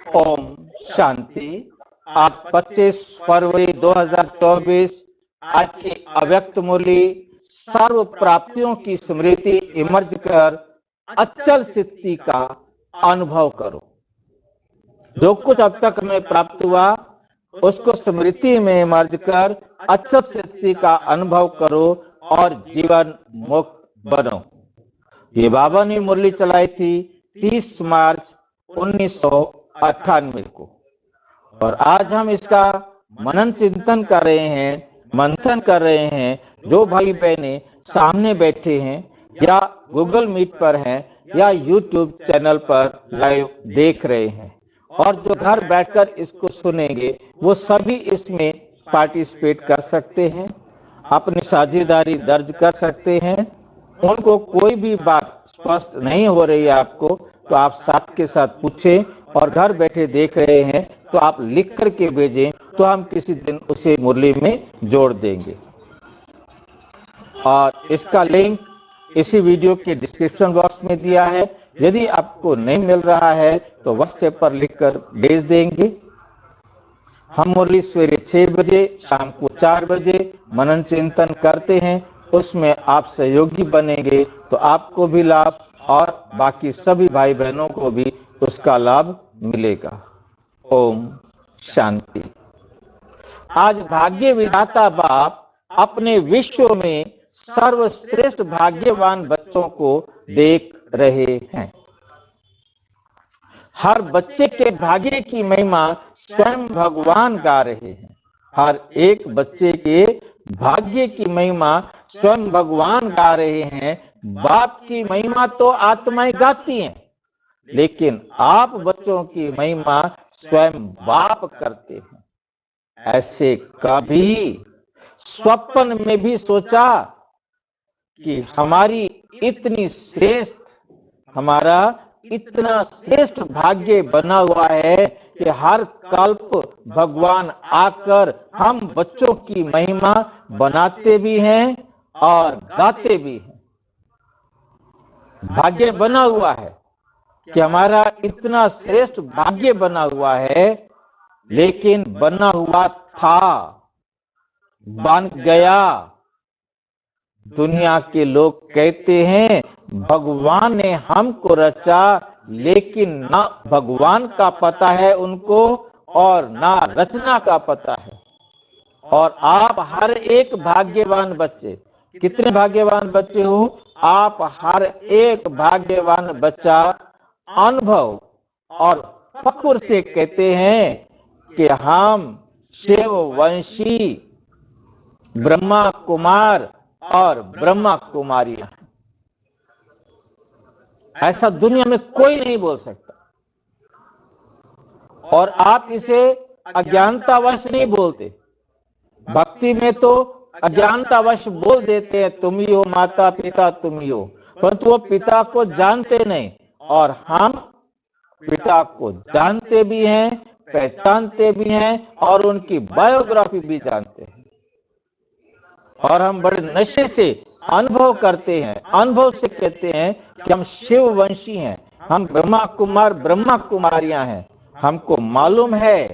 ओम शांति। आज 25 फरवरी 2024 आज की अव्यक्त मूल्य सर्व प्राप्तियों की स्मृति इमर्ज कर अचल स्थिति का अनुभव करो। जो कुछ अब तक हमें प्राप्त हुआ उसको स्मृति में इमर्ज कर अचल स्थिति का अनुभव करो और जीवन मुक्त बनो। ये बाबा ने मुरली चलाई थी 30 मार्च 1998 को और आज हम इसका मनन चिंतन कर रहे हैं, मंथन कर रहे हैं। जो भाई बहने सामने बैठे हैं या गूगल मीट पर हैं या यूट्यूब चैनल पर लाइव देख रहे हैं और जो घर बैठकर इसको सुनेंगे वो सभी इसमें पार्टिसिपेट कर सकते हैं, अपनी साझेदारी दर्ज कर सकते हैं। उनको कोई भी बात स्पष्ट नहीं हो रही है आपको तो आप साथ के साथ पूछें और घर बैठे देख रहे हैं तो आप लिख करके भेजें तो हम किसी दिन उसे मुरली में जोड़ देंगे। और इसका लिंक इसी वीडियो के डिस्क्रिप्शन बॉक्स में दिया है। यदि आपको नहीं मिल रहा है तो व्हाट्सएप पर लिखकर भेज देंगे। हम मुरली सवेरे 6 बजे, शाम को 4 बजे मनन चिंतन करते हैं। उसमें आप सहयोगी बनेंगे तो आपको भी लाभ और बाकी सभी भाई बहनों को भी उसका लाभ मिलेगा। ओम शांति। आज भाग्य विधाता बाप अपने विश्व में सर्वश्रेष्ठ भाग्यवान बच्चों को देख रहे हैं। हर बच्चे के भाग्य की महिमा स्वयं भगवान गा रहे हैं। हर एक बच्चे के भाग्य की महिमा स्वयं भगवान गा रहे हैं। बाप की महिमा तो आत्माएं गाती हैं, लेकिन आप बच्चों की महिमा स्वयं बाप करते हैं। ऐसे कभी स्वप्न में भी सोचा कि हमारी इतनी श्रेष्ठ, हमारा इतना श्रेष्ठ भाग्य बना हुआ है कि हर कल्प भगवान आकर हम बच्चों की महिमा बनाते भी हैं और गाते भी हैं। भाग्य बना हुआ है कि हमारा इतना श्रेष्ठ भाग्य बना हुआ है, लेकिन बना हुआ था, बन गया। दुनिया के लोग कहते हैं भगवान ने हमको रचा, लेकिन ना भगवान का पता है उनको और ना रचना का पता है। और आप हर एक भाग्यवान बच्चे, कितने भाग्यवान बच्चे हो आप? हर एक भाग्यवान बच्चा अनुभव और फख्र से कहते हैं कि हम शिव वंशी ब्रह्मा कुमार और ब्रह्मा कुमारियां हैं। ऐसा दुनिया में कोई नहीं बोल सकता। और आप इसे अज्ञानतावश नहीं बोलते। भक्ति में तो अज्ञानतावश बोल देते हैं तुम ही हो माता पिता, तुम ही हो, परंतु वो पिता को जानते नहीं। और हम पिता को जानते भी हैं, पहचानते भी हैं और उनकी बायोग्राफी भी जानते हैं। और हम बड़े नशे से अनुभव करते हैं, अनुभव से कहते हैं कि हम शिव वंशी हैं, हम ब्रह्मा कुमार ब्रह्मा कुमारियां हैं। हमको मालूम है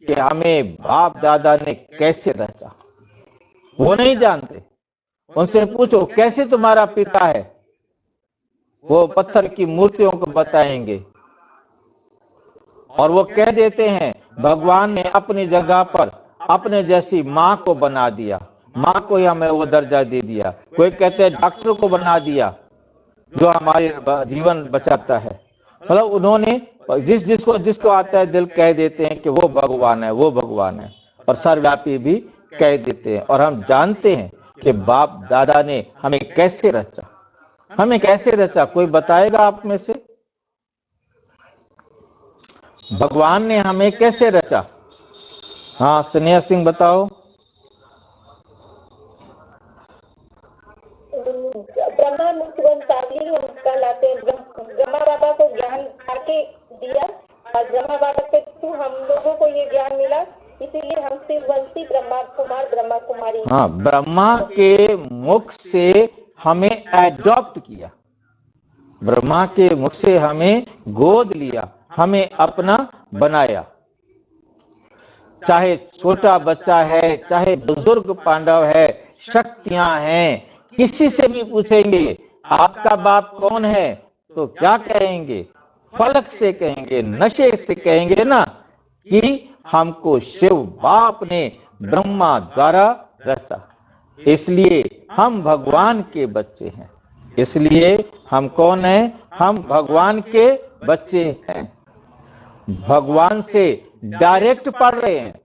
कि हमें बाप दादा ने कैसे रचा। वो नहीं जानते। उनसे पूछो कैसे तुम्हारा पिता है, वो पत्थर की मूर्तियों को बताएंगे और वो कह देते हैं भगवान ने अपनी जगह पर अपने जैसी माँ को बना दिया, माँ को ही हमें वो दर्जा दे दिया। कोई कहते हैं डॉक्टर को बना दिया जो हमारे जीवन बचाता है। मतलब उन्होंने जिसको आता है दिल कह देते हैं कि वो भगवान है, वो भगवान है। और सर्वव्यापी भी कह देते हैं। और हम जानते हैं कि बाप दादा ने हमें कैसे रचा। हमें कैसे रचा कोई बताएगा आप में से? भगवान ने हमें कैसे रचा? हाँ स्नेहा सिंह बताओ। ब्रह्मा मुक्त साबिर हम कहलाते हैं। ब्रह्मा बाबा को ज्ञान आके दिया और ब्रह्मा बाबा के थ्रू हम लोगों को ये ज्ञान मिला, इसीलिए हम शिववंशी ब्रह्मा कुमार ब्रह्मा कुमारी। हाँ, ब्रह्मा के मुख से हमें एडॉप्ट किया। ब्रह्मा के मुख से हमें गोद लिया, हमें अपना बनाया। चाहे छोटा बच्चा है, चाहे बुजुर्ग पांडव है, शक्तियां हैं, किसी से भी पूछेंगे आपका बाप कौन है, तो क्या कहेंगे? फलक से कहेंगे, नशे से कहेंगे ना कि हमको शिव बाप ने ब्रह्मा द्वारा रचा। इसलिए हम भगवान के बच्चे हैं। इसलिए हम कौन हैं? हम भगवान के बच्चे हैं। भगवान से डायरेक्ट पढ़ रहे हैं।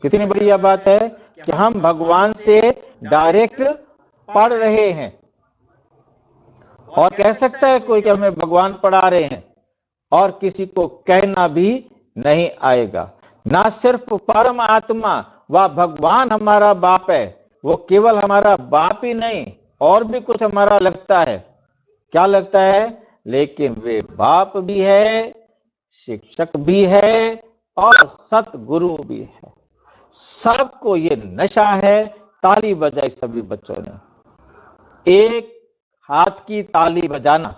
कितनी बढ़िया बात है कि हम भगवान से डायरेक्ट पढ़ रहे हैं। और कह सकता है कोई कि हमें भगवान पढ़ा रहे हैं, और किसी को कहना भी नहीं आएगा। ना सिर्फ परमात्मा व भगवान हमारा बाप है, वो केवल हमारा बाप ही नहीं, और भी कुछ हमारा लगता है। क्या लगता है? लेकिन वे बाप भी है, शिक्षक भी है, और सतगुरु भी है। सबको ये नशा है। ताली बजाई सभी बच्चों ने, एक हाथ की ताली बजाना।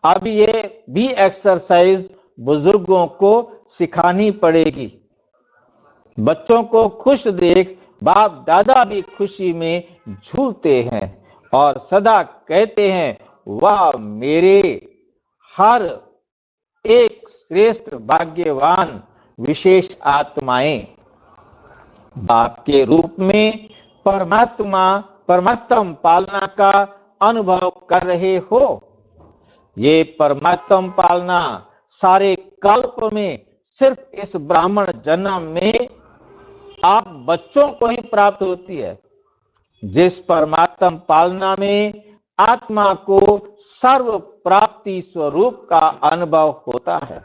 अब ये भी एक्सरसाइज बुजुर्गों को सिखानी पड़ेगी। बच्चों को खुश देख बाप दादा भी खुशी में झूलते हैं और सदा कहते हैं, वाह मेरे हर एक श्रेष्ठ भाग्यवान विशेष आत्माएं, बाप के रूप में परमात्म पालना का अनुभव कर रहे हो। ये परमात्म पालना सारे कल्प में सिर्फ इस ब्राह्मण जन्म में आप बच्चों को ही प्राप्त होती है। जिस परमात्म पालना में आत्मा को सर्व प्राप्ति स्वरूप का अनुभव होता है।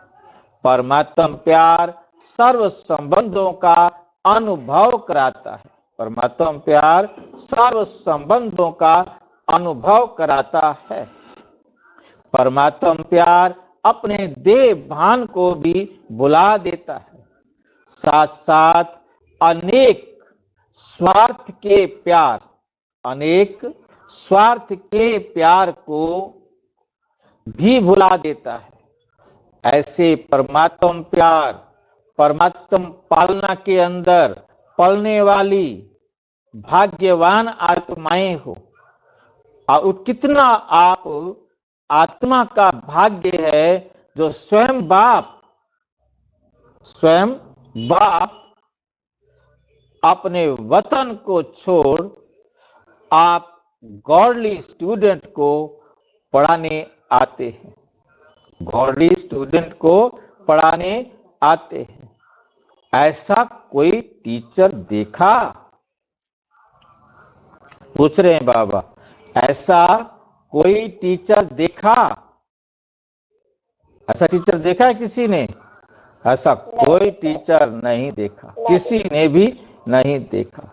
परमात्म प्यार सर्व संबंधों का अनुभव कराता है। परमात्म प्यार सर्व संबंधों का अनुभव कराता है। परमात्म प्यार अपने देह भान को भी बुला देता है। साथ साथ अनेक स्वार्थ के प्यार को भी भुला देता है। ऐसे परमात्म प्यार, परमात्म पालना के अंदर पलने वाली भाग्यवान आत्माएं हो। और कितना आप आत्मा का भाग्य है जो स्वयं बाप अपने वतन को छोड़ आप गॉडली स्टूडेंट को पढ़ाने आते हैं। गॉडली स्टूडेंट को पढ़ाने आते हैं। ऐसा कोई टीचर देखा? पूछ रहे हैं बाबा, ऐसा कोई टीचर देखा? ऐसा टीचर देखा है किसी ने? ऐसा कोई टीचर नहीं देखा, किसी ने भी नहीं देखा।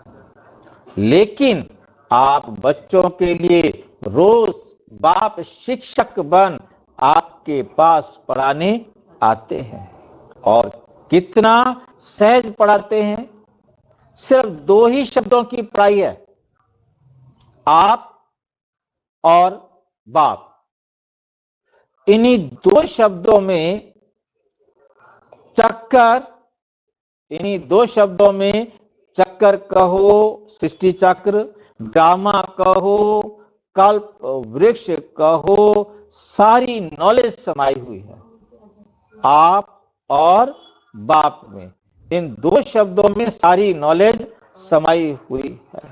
लेकिन आप बच्चों के लिए रोज बाप शिक्षक बन आपके पास पढ़ाने आते हैं। और कितना सहज पढ़ाते हैं। सिर्फ 2 ही शब्दों की पढ़ाई है, आप और बाप। इन्हीं 2 शब्दों में चक्कर कहो, सृष्टि चक्र, ड्रामा कहो, कल्प वृक्ष कहो, सारी नॉलेज समाई हुई है आप और बाप में। इन 2 शब्दों में सारी नॉलेज समाई हुई है।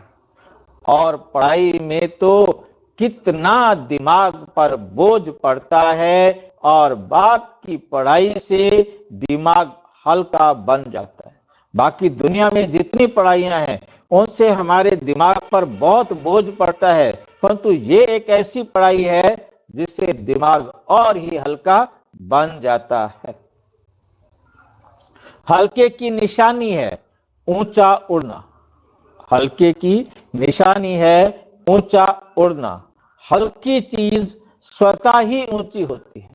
और पढ़ाई में तो कितना दिमाग पर बोझ पड़ता है, और बाप की पढ़ाई से दिमाग हल्का बन जाता है। बाकी दुनिया में जितनी पढ़ाइयां हैं उनसे हमारे दिमाग पर बहुत बोझ पड़ता है, परंतु ये एक ऐसी पढ़ाई है जिससे दिमाग और ही हल्का बन जाता है। हल्के की निशानी है ऊंचा उड़ना। हल्के की निशानी है ऊंचा उड़ना। हल्की चीज स्वतः ही ऊंची होती है।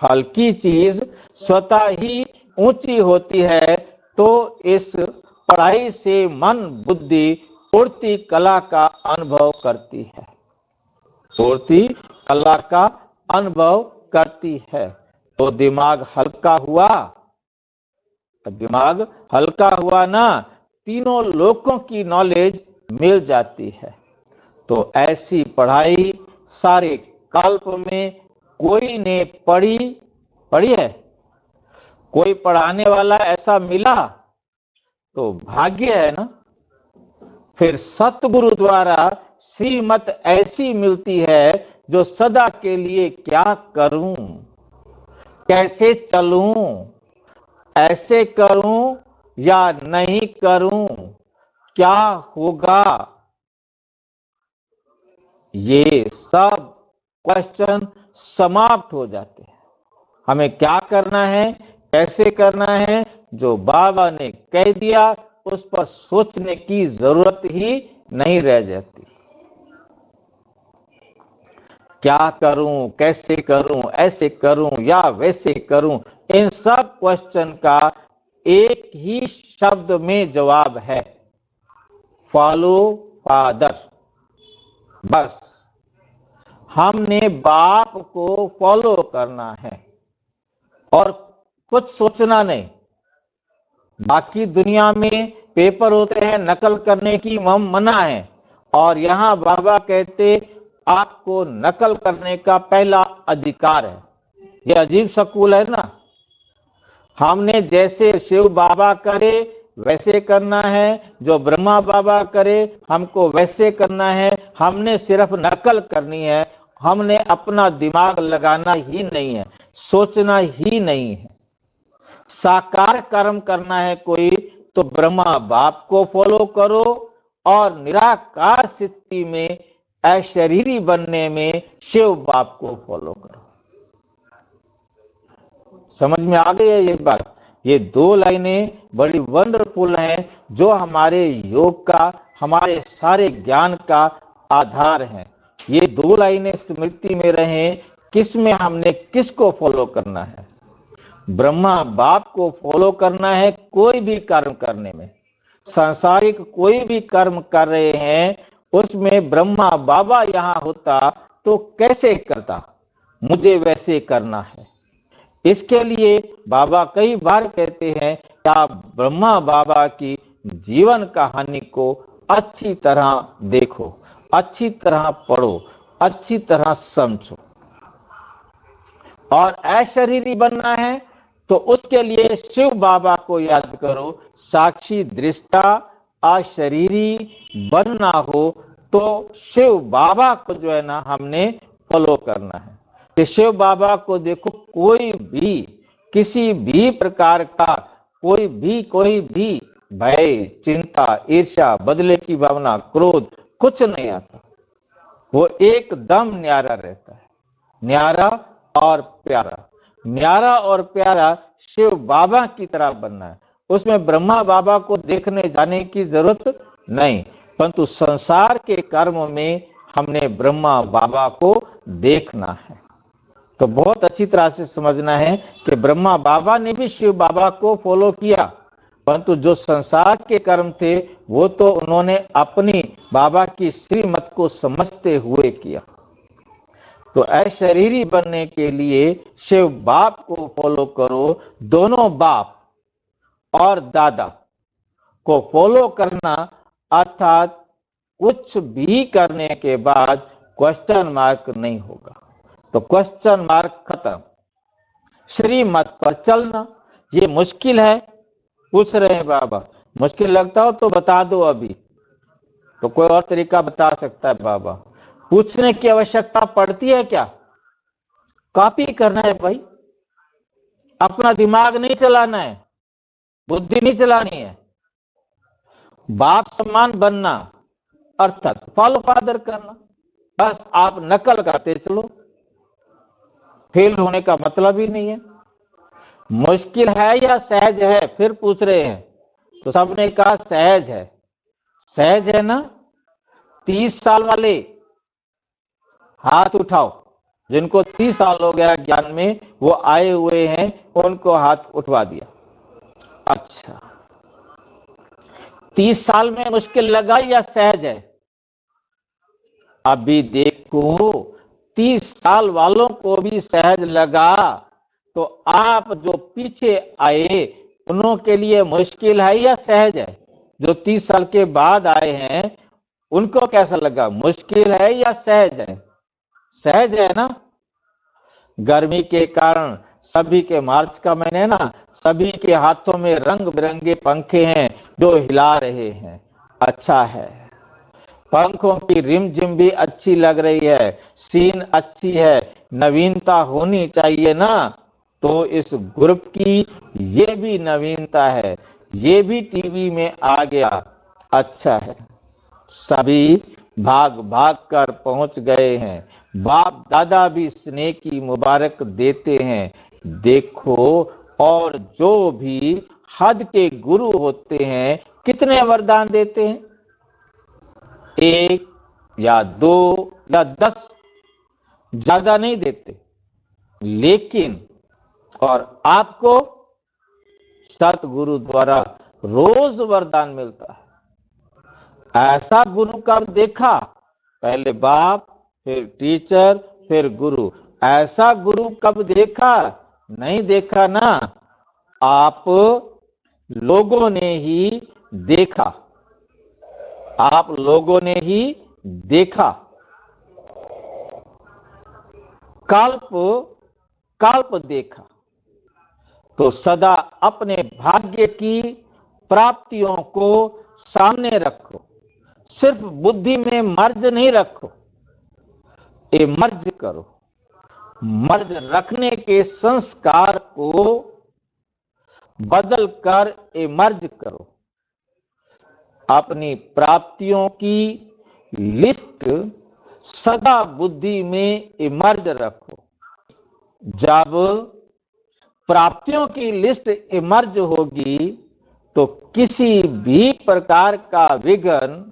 हल्की चीज स्वतः ही ऊंची होती है। तो इस पढ़ाई से मन बुद्धि उड़ती कला का अनुभव करती है। पूर्ति कला का अनुभव करती है। तो दिमाग हल्का हुआ, दिमाग हल्का हुआ ना, तीनों लोकों की नॉलेज मिल जाती है। तो ऐसी पढ़ाई सारे कल्प में कोई ने पढ़ी है? कोई पढ़ाने वाला ऐसा मिला तो भाग्य है ना। फिर सतगुरु द्वारा श्रीमत ऐसी मिलती है जो सदा के लिए क्या करूं, कैसे चलूं, ऐसे करूं या नहीं करूं, क्या होगा, ये सब क्वेश्चन समाप्त हो जाते हैं। हमें क्या करना है, कैसे करना है, जो बाबा ने कह दिया उस पर सोचने की जरूरत ही नहीं रह जाती। क्या करूं, कैसे करूं, ऐसे करूं या वैसे करूं, इन सब क्वेश्चन का एक ही शब्द में जवाब है, फॉलो फादर। बस हमने बाप को फॉलो करना है और कुछ सोचना नहीं। बाकी दुनिया में पेपर होते हैं, नकल करने की मना है, और यहाँ बाबा कहते आपको नकल करने का पहला अधिकार है। ये अजीब सकूल है ना। हमने जैसे शिव बाबा करे वैसे करना है, जो ब्रह्मा बाबा करे हमको वैसे करना है। हमने सिर्फ नकल करनी है, हमने अपना दिमाग लगाना ही नहीं है, सोचना ही नहीं है। साकार कर्म करना है कोई तो ब्रह्मा बाप को फॉलो करो, और निराकार स्थिति में अशरीरी बनने में शिव बाप को फॉलो करो। समझ में आ गई है ये बात? ये दो लाइनें बड़ी वंडरफुल हैं, जो हमारे योग का, हमारे सारे ज्ञान का आधार हैं। ये दो लाइनें स्मृति में रहें, किसमें हमने किसको फॉलो करना है। ब्रह्मा बाप को फॉलो करना है कोई भी कर्म करने में। सांसारिक कोई भी कर्म कर रहे हैं उसमें ब्रह्मा बाबा यहां होता तो कैसे करता, मुझे वैसे करना है। इसके लिए बाबा कई बार कहते हैं कि आप ब्रह्मा बाबा की जीवन कहानी को अच्छी तरह देखो, अच्छी तरह पढ़ो, अच्छी तरह समझो। और अशरीरी बनना है तो उसके लिए शिव बाबा को याद करो। साक्षी दृष्टा अशरीरी बनना हो तो शिव बाबा को जो है ना हमने फॉलो करना है। कि शिव बाबा को देखो, कोई भी किसी भी प्रकार का कोई भी भय, चिंता, ईर्ष्या, बदले की भावना, क्रोध कुछ नहीं आता। वो एकदम न्यारा रहता है, न्यारा और प्यारा। न्यारा और प्यारा शिव बाबा की तरह बनना है। उसमें ब्रह्मा बाबा को देखने जाने की जरूरत नहीं, परंतु संसार के कर्म में हमने ब्रह्मा बाबा को देखना है। तो बहुत अच्छी तरह से समझना है कि ब्रह्मा बाबा ने भी शिव बाबा को फॉलो किया, परंतु जो संसार के कर्म थे वो तो उन्होंने अपनी बाबा की श्रीमत को समझते हुए किया। तो अशरीरी बनने के लिए शिव बाप को फॉलो करो। दोनों बाप और दादा को फॉलो करना, अर्थात कुछ भी करने के बाद क्वेश्चन मार्क नहीं होगा। तो क्वेश्चन मार्क खत्म। श्रीमत पर चलना ये मुश्किल है, पूछ रहे हैं बाबा। मुश्किल लगता हो तो बता दो, अभी तो कोई और तरीका बता सकता है बाबा। पूछने की आवश्यकता पड़ती है क्या? कॉपी करना है भाई, अपना दिमाग नहीं चलाना है, बुद्धि नहीं चलानी है। बाप समान बनना अर्थात फॉलो फादर करना। बस आप नकल करते चलो, फेल होने का मतलब ही नहीं है। मुश्किल है या सहज है, फिर पूछ रहे हैं। तो सबने कहा सहज है। सहज है ना? 30 साल वाले हाथ उठाओ, जिनको 30 साल हो गया ज्ञान में, वो आए हुए हैं, उनको हाथ उठवा दिया। अच्छा, 30 साल में मुश्किल लगा या सहज है? अभी देख को 30 साल वालों को भी सहज लगा, तो आप जो पीछे आए उनों के लिए मुश्किल है या सहज है? जो 30 साल के बाद आए हैं उनको कैसा लगा, मुश्किल है या सहज है? सहज है ना। गर्मी के कारण सभी के, मार्च का महीने है ना, सभी के हाथों में रंग बिरंगे पंखे हैं जो हिला रहे हैं। अच्छा है, पंखों की रिमझिम भी अच्छी लग रही है, सीन अच्छी है, नवीनता होनी चाहिए ना। तो इस ग्रुप की ये भी नवीनता है, ये भी टीवी में आ गया। अच्छा है, सभी भाग भाग कर पहुंच गए हैं। बाप दादा भी स्नेह की मुबारक देते हैं। देखो, और जो भी हद के गुरु होते हैं कितने वरदान देते हैं, 1 या 2 या 10, ज्यादा नहीं देते। लेकिन और आपको सतगुरु द्वारा रोज वरदान मिलता है। ऐसा गुरु कब देखा? पहले बाप, फिर टीचर, फिर गुरु। ऐसा गुरु कब देखा? नहीं देखा ना, आप लोगों ने ही देखा, आप लोगों ने ही देखा। कल्प कल्प देखा। तो सदा अपने भाग्य की प्राप्तियों को सामने रखो, सिर्फ बुद्धि में मर्ज नहीं रखो, ये मर्ज करो। मर्ज रखने के संस्कार को बदल कर इमर्ज करो। अपनी प्राप्तियों की लिस्ट सदा बुद्धि में इमर्ज रखो। जब प्राप्तियों की लिस्ट इमर्ज होगी तो किसी भी प्रकार का विघ्न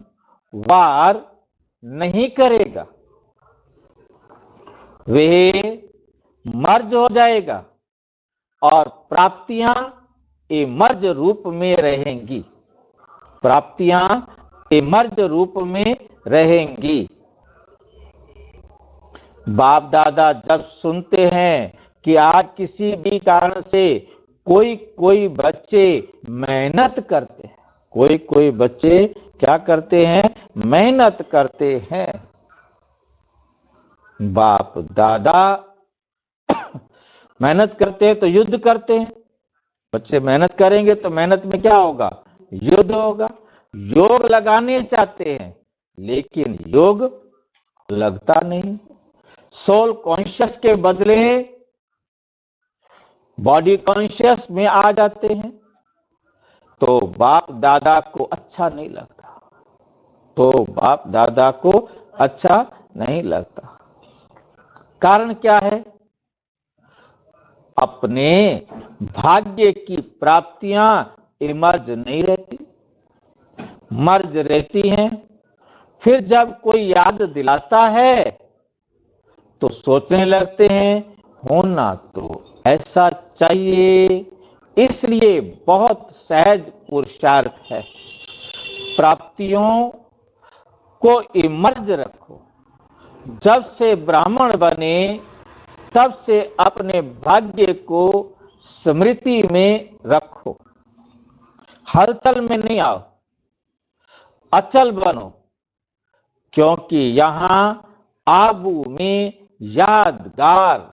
वार नहीं करेगा, वे मर्ज हो जाएगा और प्राप्तियां इमर्ज रूप में रहेंगी, प्राप्तियां इमर्ज रूप में रहेंगी। बाप दादा जब सुनते हैं कि आज किसी भी कारण से कोई बच्चे मेहनत करते हैं, कोई बच्चे क्या करते हैं, मेहनत करते हैं। बाप दादा मेहनत करते हैं तो युद्ध करते हैं। बच्चे मेहनत करेंगे तो मेहनत में क्या होगा, युद्ध होगा। योग लगाने चाहते हैं लेकिन योग लगता नहीं। सोल कॉन्शियस के बदले बॉडी कॉन्शियस में आ जाते हैं तो बाप दादा को अच्छा नहीं लगता, तो बाप दादा को अच्छा नहीं लगता। कारण क्या है? अपने भाग्य की प्राप्तियां इमर्ज नहीं रहती, मर्ज रहती हैं। फिर जब कोई याद दिलाता है तो सोचने लगते हैं होना तो ऐसा चाहिए। इसलिए बहुत सहज पुरुषार्थ है, प्राप्तियों को इमर्ज रखो। जब से ब्राह्मण बने तब से अपने भाग्य को स्मृति में रखो। हलचल में नहीं आओ, अचल बनो, क्योंकि यहां आबू में यादगार,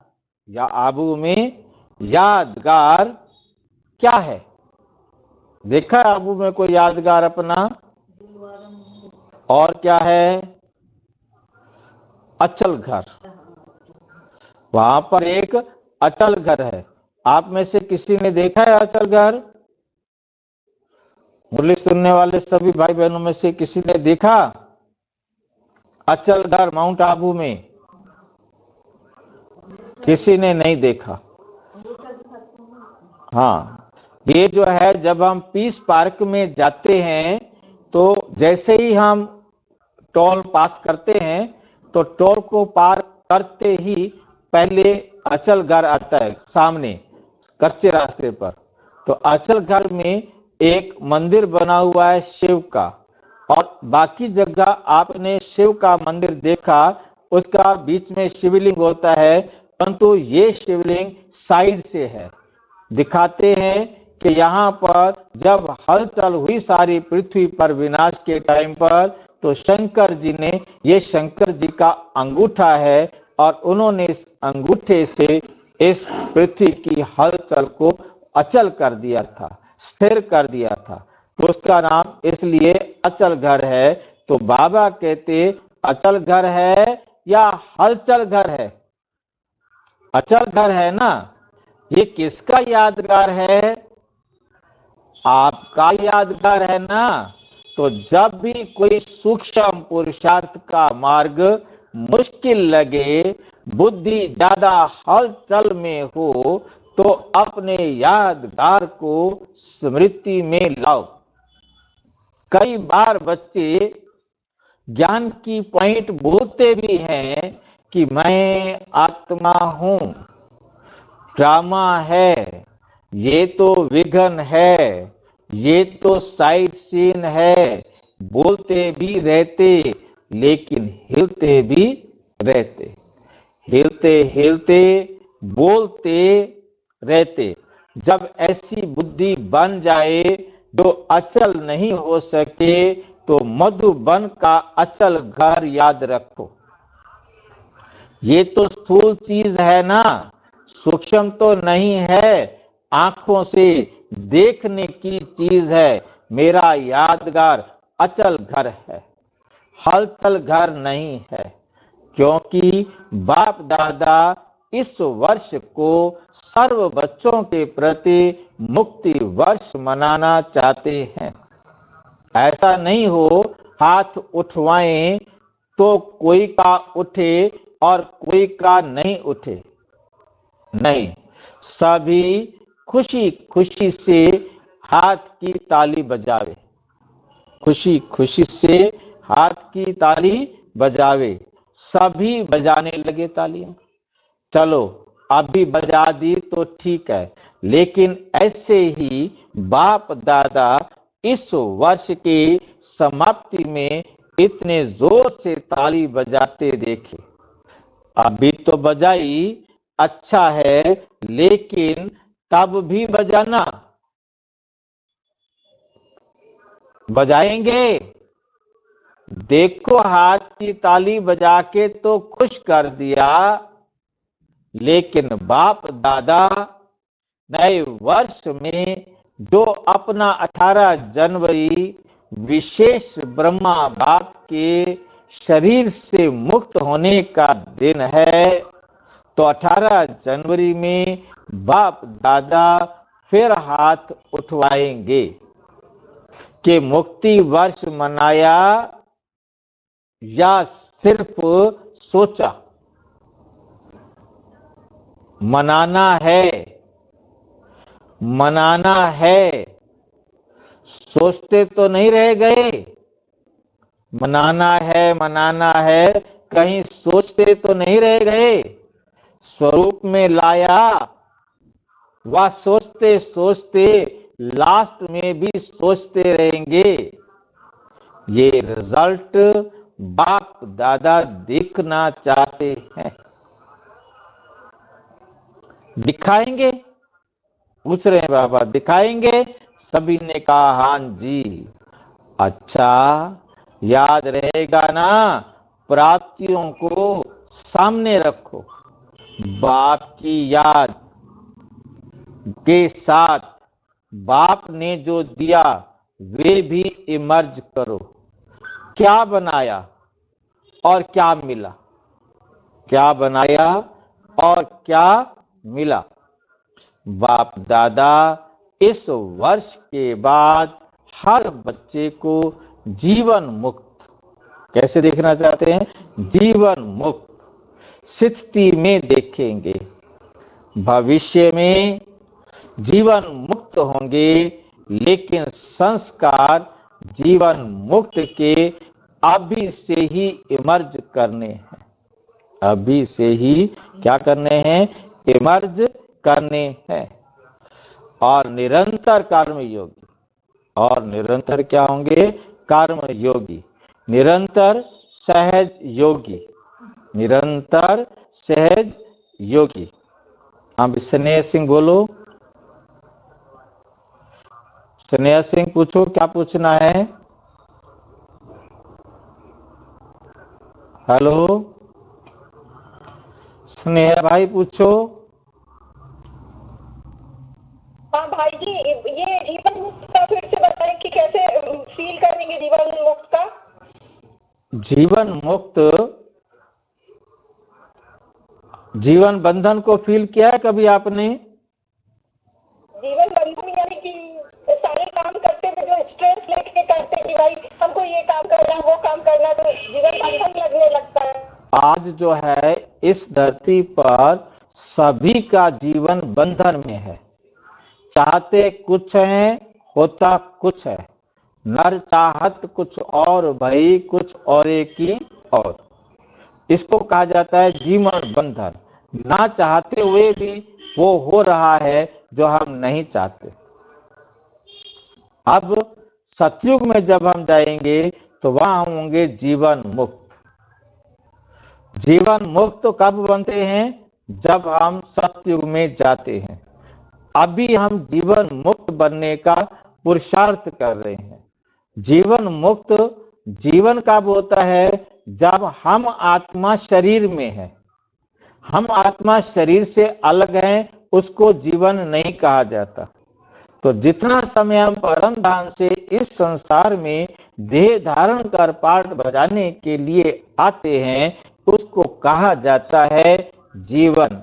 या आबू में यादगार क्या है? देखा है आबू में कोई यादगार अपना? और क्या है? अचल घर। वहां पर एक अचल घर है। आप में से किसी ने देखा है अचल घर? मुरली सुनने वाले सभी भाई बहनों में से किसी ने देखा अचल घर माउंट आबू में? किसी ने नहीं देखा। हाँ, ये जो है जब हम पीस पार्क में जाते हैं तो जैसे ही हम टोल पास करते हैं तो टोल को पार करते ही पहले अचल घर आता है सामने कच्चे रास्ते पर। तो अचल घर में एक मंदिर बना हुआ है शिव का, और बाकी जगह आपने शिव का मंदिर देखा उसका बीच में शिवलिंग होता है, परंतु ये शिवलिंग साइड से है। दिखाते हैं कि यहाँ पर जब हलचल हुई सारी पृथ्वी पर विनाश के टाइम पर, तो शंकर जी ने, ये शंकर जी का अंगूठा है और उन्होंने इस अंगूठे से इस पृथ्वी की हलचल को अचल कर दिया था, स्थिर कर दिया था। तो उसका नाम इसलिए अचल घर है। तो बाबा कहते अचल घर है या हलचल घर है? अचल घर है ना। ये किसका यादगार है? आपका यादगार है ना। तो जब भी कोई सूक्ष्म पुरुषार्थ का मार्ग मुश्किल लगे, बुद्धि ज्यादा हलचल में हो, तो अपने यादगार को स्मृति में लाओ। कई बार बच्चे ज्ञान की पॉइंट बोलते भी हैं कि मैं आत्मा हूं, ड्रामा है, ये तो विघन है, ये तो साइड सीन है, बोलते भी रहते लेकिन हिलते भी रहते, हिलते हिलते बोलते रहते। जब ऐसी बुद्धि बन जाए जो अचल नहीं हो सके, तो मधुबन का अचल घर याद रखो। ये तो स्थूल चीज है ना, सूक्ष्म तो नहीं है, आंखों से देखने की चीज है। मेरा यादगार अचल घर है, हलचल घर नहीं है। क्योंकि बाप दादा इस वर्ष को सर्व बच्चों के प्रति मुक्ति वर्ष मनाना चाहते हैं। ऐसा नहीं हो हाथ उठवाएं तो कोई का उठे और कोई का नहीं उठे, नहीं, सभी खुशी खुशी से हाथ की ताली बजावे, खुशी खुशी से हाथ की ताली बजावे। सभी बजाने लगे तालियां। चलो अभी बजा दी तो ठीक है, लेकिन ऐसे ही बाप दादा इस वर्ष की समाप्ति में इतने जोर से ताली बजाते देखे। अभी तो बजाई, अच्छा है, लेकिन तब भी बजाना, बजाएंगे। देखो हाथ की ताली बजा के तो खुश कर दिया, लेकिन बाप दादा नए वर्ष में जो अपना 18 जनवरी विशेष ब्रह्मा बाप के शरीर से मुक्त होने का दिन है, तो 18 जनवरी में बाप दादा फिर हाथ उठवाएंगे कि मुक्ति वर्ष मनाया या सिर्फ सोचा। मनाना है, मनाना है, सोचते तो नहीं रह गए। मनाना है, मनाना है, कहीं सोचते तो नहीं रह गए। स्वरूप में लाया, वह सोचते सोचते लास्ट में भी सोचते रहेंगे। ये रिजल्ट बाप दादा देखना चाहते हैं। दिखाएंगे? पूछ रहे हैं बाबा, दिखाएंगे? सभी ने कहा हाँ जी। अच्छा, याद रहेगा ना, प्राप्तियों को सामने रखो, बाप की याद के साथ बाप ने जो दिया वे भी इमर्ज करो। क्या बनाया और क्या मिला, क्या बनाया और क्या मिला। बाप दादा इस वर्ष के बाद हर बच्चे को जीवन मुक्त, कैसे देखना चाहते हैं? जीवन मुक्त स्थिति में देखेंगे। भविष्य में जीवन मुक्त होंगे, लेकिन संस्कार जीवन मुक्त के अभी से ही इमर्ज करने हैं। अभी से ही क्या करने हैं? इमर्ज करने हैं। और निरंतर कर्म योगी, और निरंतर क्या होंगे? कर्म योगी, निरंतर सहज योगी। निरंतर सहज योगी। हाँ स्नेह सिंह बोलो। स्नेह सिंह पूछो, क्या पूछना है? हेलो स्नेह भाई पूछो। हाँ भाई जी, ये जीवन मुक्त का फिर से बताएं कि कैसे फील करेंगे जीवन मुक्त का। जीवन मुक्त, जीवन बंधन को फील किया है कभी आपने? जीवन बंधन यानी कि सारे काम करते हुए जो स्ट्रेस लेके करते कि भाई हमको ये काम करना वो काम करना, तो जीवन बंधन लगने लगता है। आज जो है इस धरती पर सभी का जीवन बंधन में है। चाहते कुछ है, होता कुछ है। नर चाहत कुछ और, भई कुछ और की और। इसको कहा जाता है जीवन बंधन। ना चाहते हुए भी वो हो रहा है जो हम नहीं चाहते। अब सतयुग में जब हम जाएंगे तो वहां होंगे जीवन मुक्त। जीवन मुक्त कब बनते हैं? जब हम सतयुग में जाते हैं। अभी हम जीवन मुक्त बनने का पुरुषार्थ कर रहे हैं। जीवन मुक्त जीवन कब होता है? जब हम आत्मा शरीर में है। हम आत्मा शरीर से अलग हैं, उसको जीवन नहीं कहा जाता। तो जितना समय हम परम धाम से इस संसार में देह धारण कर पाठ बजाने के लिए आते हैं, उसको कहा जाता है जीवन।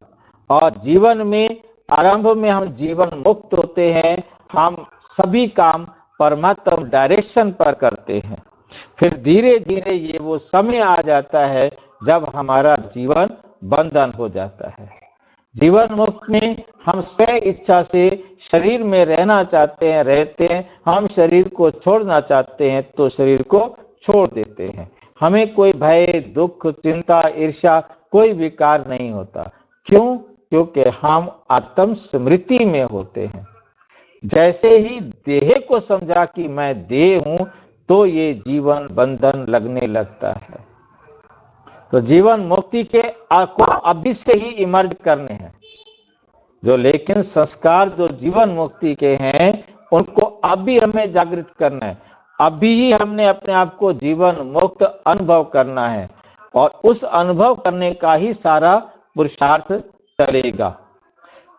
और जीवन में आरंभ में हम जीवन मुक्त होते हैं। हम सभी काम परमात्मा डायरेक्शन पर करते हैं। फिर धीरे धीरे ये वो समय आ जाता है जब हमारा जीवन बंधन हो जाता है। जीवन मुक्त में हम स्व इच्छा से शरीर में रहना चाहते हैं, रहते हैं। हम शरीर को छोड़ना चाहते हैं तो शरीर को छोड़ देते हैं। हमें कोई भय, दुख, चिंता, ईर्ष्या कोई विकार नहीं होता। क्यों? क्योंकि हम आत्म स्मृति में होते हैं। जैसे ही देह को समझा कि मैं देह हूं, तो ये जीवन बंधन लगने लगता है। तो जीवन मुक्ति के को अभी से ही इमर्ज करने हैं जो, लेकिन संस्कार जो जीवन मुक्ति के हैं उनको अभी हमें जागृत करना है। अभी ही हमने अपने आप को जीवन मुक्त अनुभव करना है और उस अनुभव करने का ही सारा पुरुषार्थ चलेगा।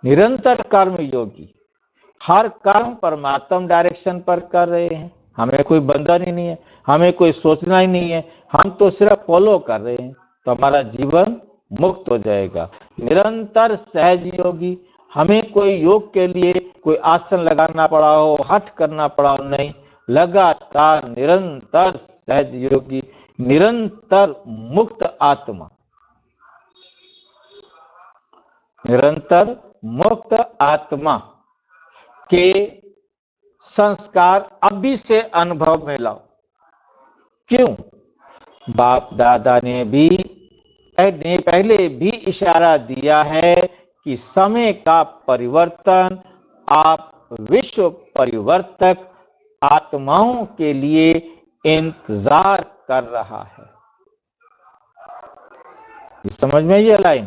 निरंतर कर्म योगी, हर कर्म परमात्मा डायरेक्शन पर कर रहे हैं। हमें कोई बंधन ही नहीं है, हमें कोई सोचना ही नहीं है, हम तो सिर्फ फॉलो कर रहे हैं, तो हमारा जीवन मुक्त हो जाएगा। निरंतर सहज योगी, हमें कोई योग के लिए कोई आसन लगाना पड़ा हो, हठ करना पड़ा हो, नहीं, लगातार निरंतर सहज योगी, निरंतर मुक्त आत्मा। निरंतर मुक्त आत्मा के संस्कार अभी से अनुभव में लाओ। क्यों? बाप दादा ने भी पहले भी इशारा दिया है कि समय का परिवर्तन आप विश्व परिवर्तक आत्माओं के लिए इंतजार कर रहा है। समझ में ये लाइन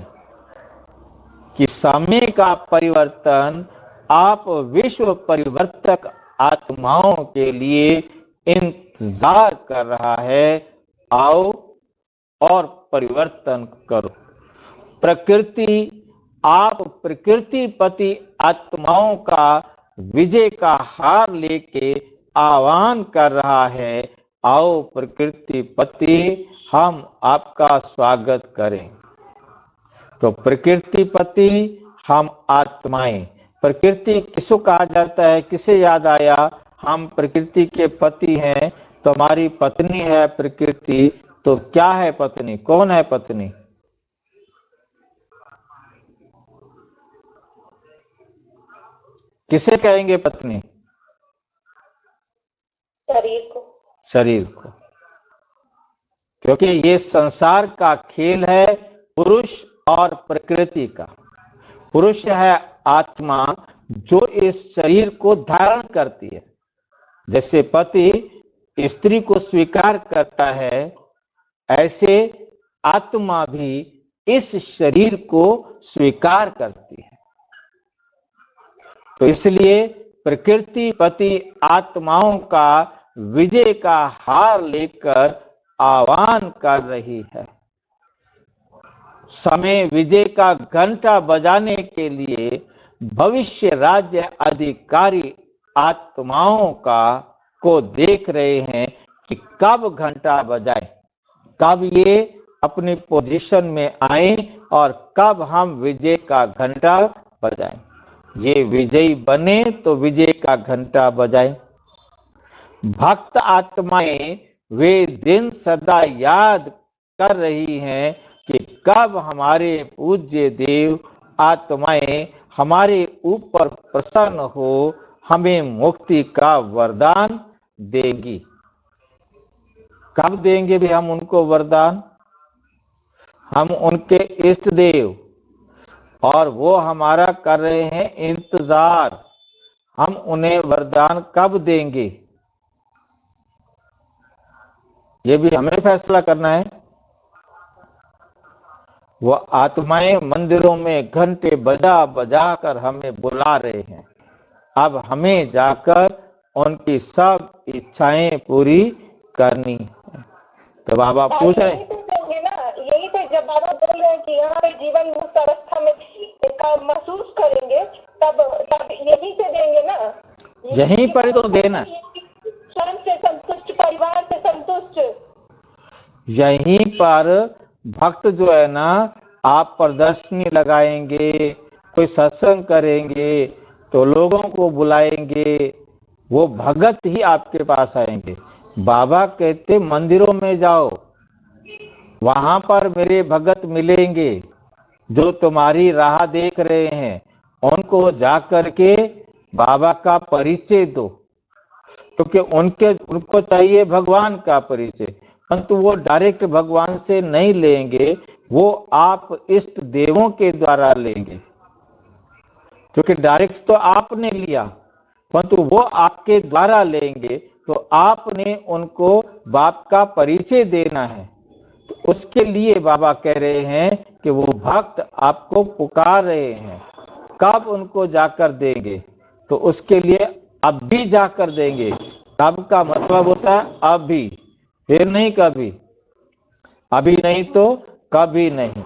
कि समय का परिवर्तन आप विश्व परिवर्तक आत्माओं के लिए इंतजार कर रहा है। आओ और परिवर्तन करो। प्रकृति, आप प्रकृतिपति आत्माओं का विजय का हार लेके आह्वान कर रहा है। आओ प्रकृतिपति, हम आपका स्वागत करें। तो प्रकृतिपति हम आत्माएं। प्रकृति किसको कहा जाता है? किसे याद आया? हम प्रकृति के पति हैं, तो हमारी पत्नी है प्रकृति। तो क्या है पत्नी? कौन है पत्नी? किसे कहेंगे पत्नी? शरीर को। शरीर को, क्योंकि ये संसार का खेल है पुरुष और प्रकृति का। पुरुष है आत्मा जो इस शरीर को धारण करती है। जैसे पति स्त्री को स्वीकार करता है, ऐसे आत्मा भी इस शरीर को स्वीकार करती है। तो इसलिए प्रकृति पति आत्माओं का विजय का हार लेकर आह्वान कर रही है। समय विजय का घंटा बजाने के लिए भविष्य राज्य अधिकारी आत्माओं को देख रहे हैं कि कब घंटा बजाए, कब ये अपनी पोजीशन में आए और कब हम विजय का घंटा बजाएं। ये विजयी बने तो विजय का घंटा बजाए। भक्त आत्माएं वे दिन सदा याद कर रही हैं कि कब हमारे पूज्य देव आत्माएं हमारे ऊपर प्रसन्न हो हमें मुक्ति का वरदान देंगी। कब देंगे भी हम उनको वरदान? हम उनके इष्ट देव और वो हमारा कर रहे हैं इंतजार। हम उन्हें वरदान कब देंगे, ये भी हमें फैसला करना है। वो आत्माएं मंदिरों में घंटे बजा बजा कर हमें बुला रहे हैं। अब हमें जाकर उनकी सब इच्छाएं पूरी करनी है। तो बाबा पूछ रहे यही तो जब बाबा बोल रहे हैं कि यहाँ पे जीवन मुक्त अवस्था में महसूस करेंगे, तब यहीं से देंगे ना, यहीं पर तो देना, स्वयं से संतुष्ट, परिवार से संतुष्ट। यहीं पर भक्त जो है ना, आप प्रदर्शनी लगाएंगे, कोई सत्संग करेंगे तो लोगों को बुलाएंगे, वो भगत ही आपके पास आएंगे। बाबा कहते मंदिरों में जाओ, वहां पर मेरे भगत मिलेंगे जो तुम्हारी राह देख रहे हैं, उनको जा करके बाबा का परिचय दो, क्योंकि उनको चाहिए भगवान का परिचय, परंतु वो डायरेक्ट भगवान से नहीं लेंगे, वो आप इष्ट देवों के द्वारा लेंगे, क्योंकि डायरेक्ट तो आपने लिया, परंतु वो आपके द्वारा लेंगे, तो आपने उनको बाप का परिचय देना है। तो उसके लिए बाबा कह रहे हैं कि वो भक्त आपको पुकार रहे हैं, कब उनको जाकर देंगे? तो उसके लिए अब भी जाकर देंगे। कब का मतलब होता है अभी, फिर नहीं कभी, अभी नहीं तो कभी नहीं।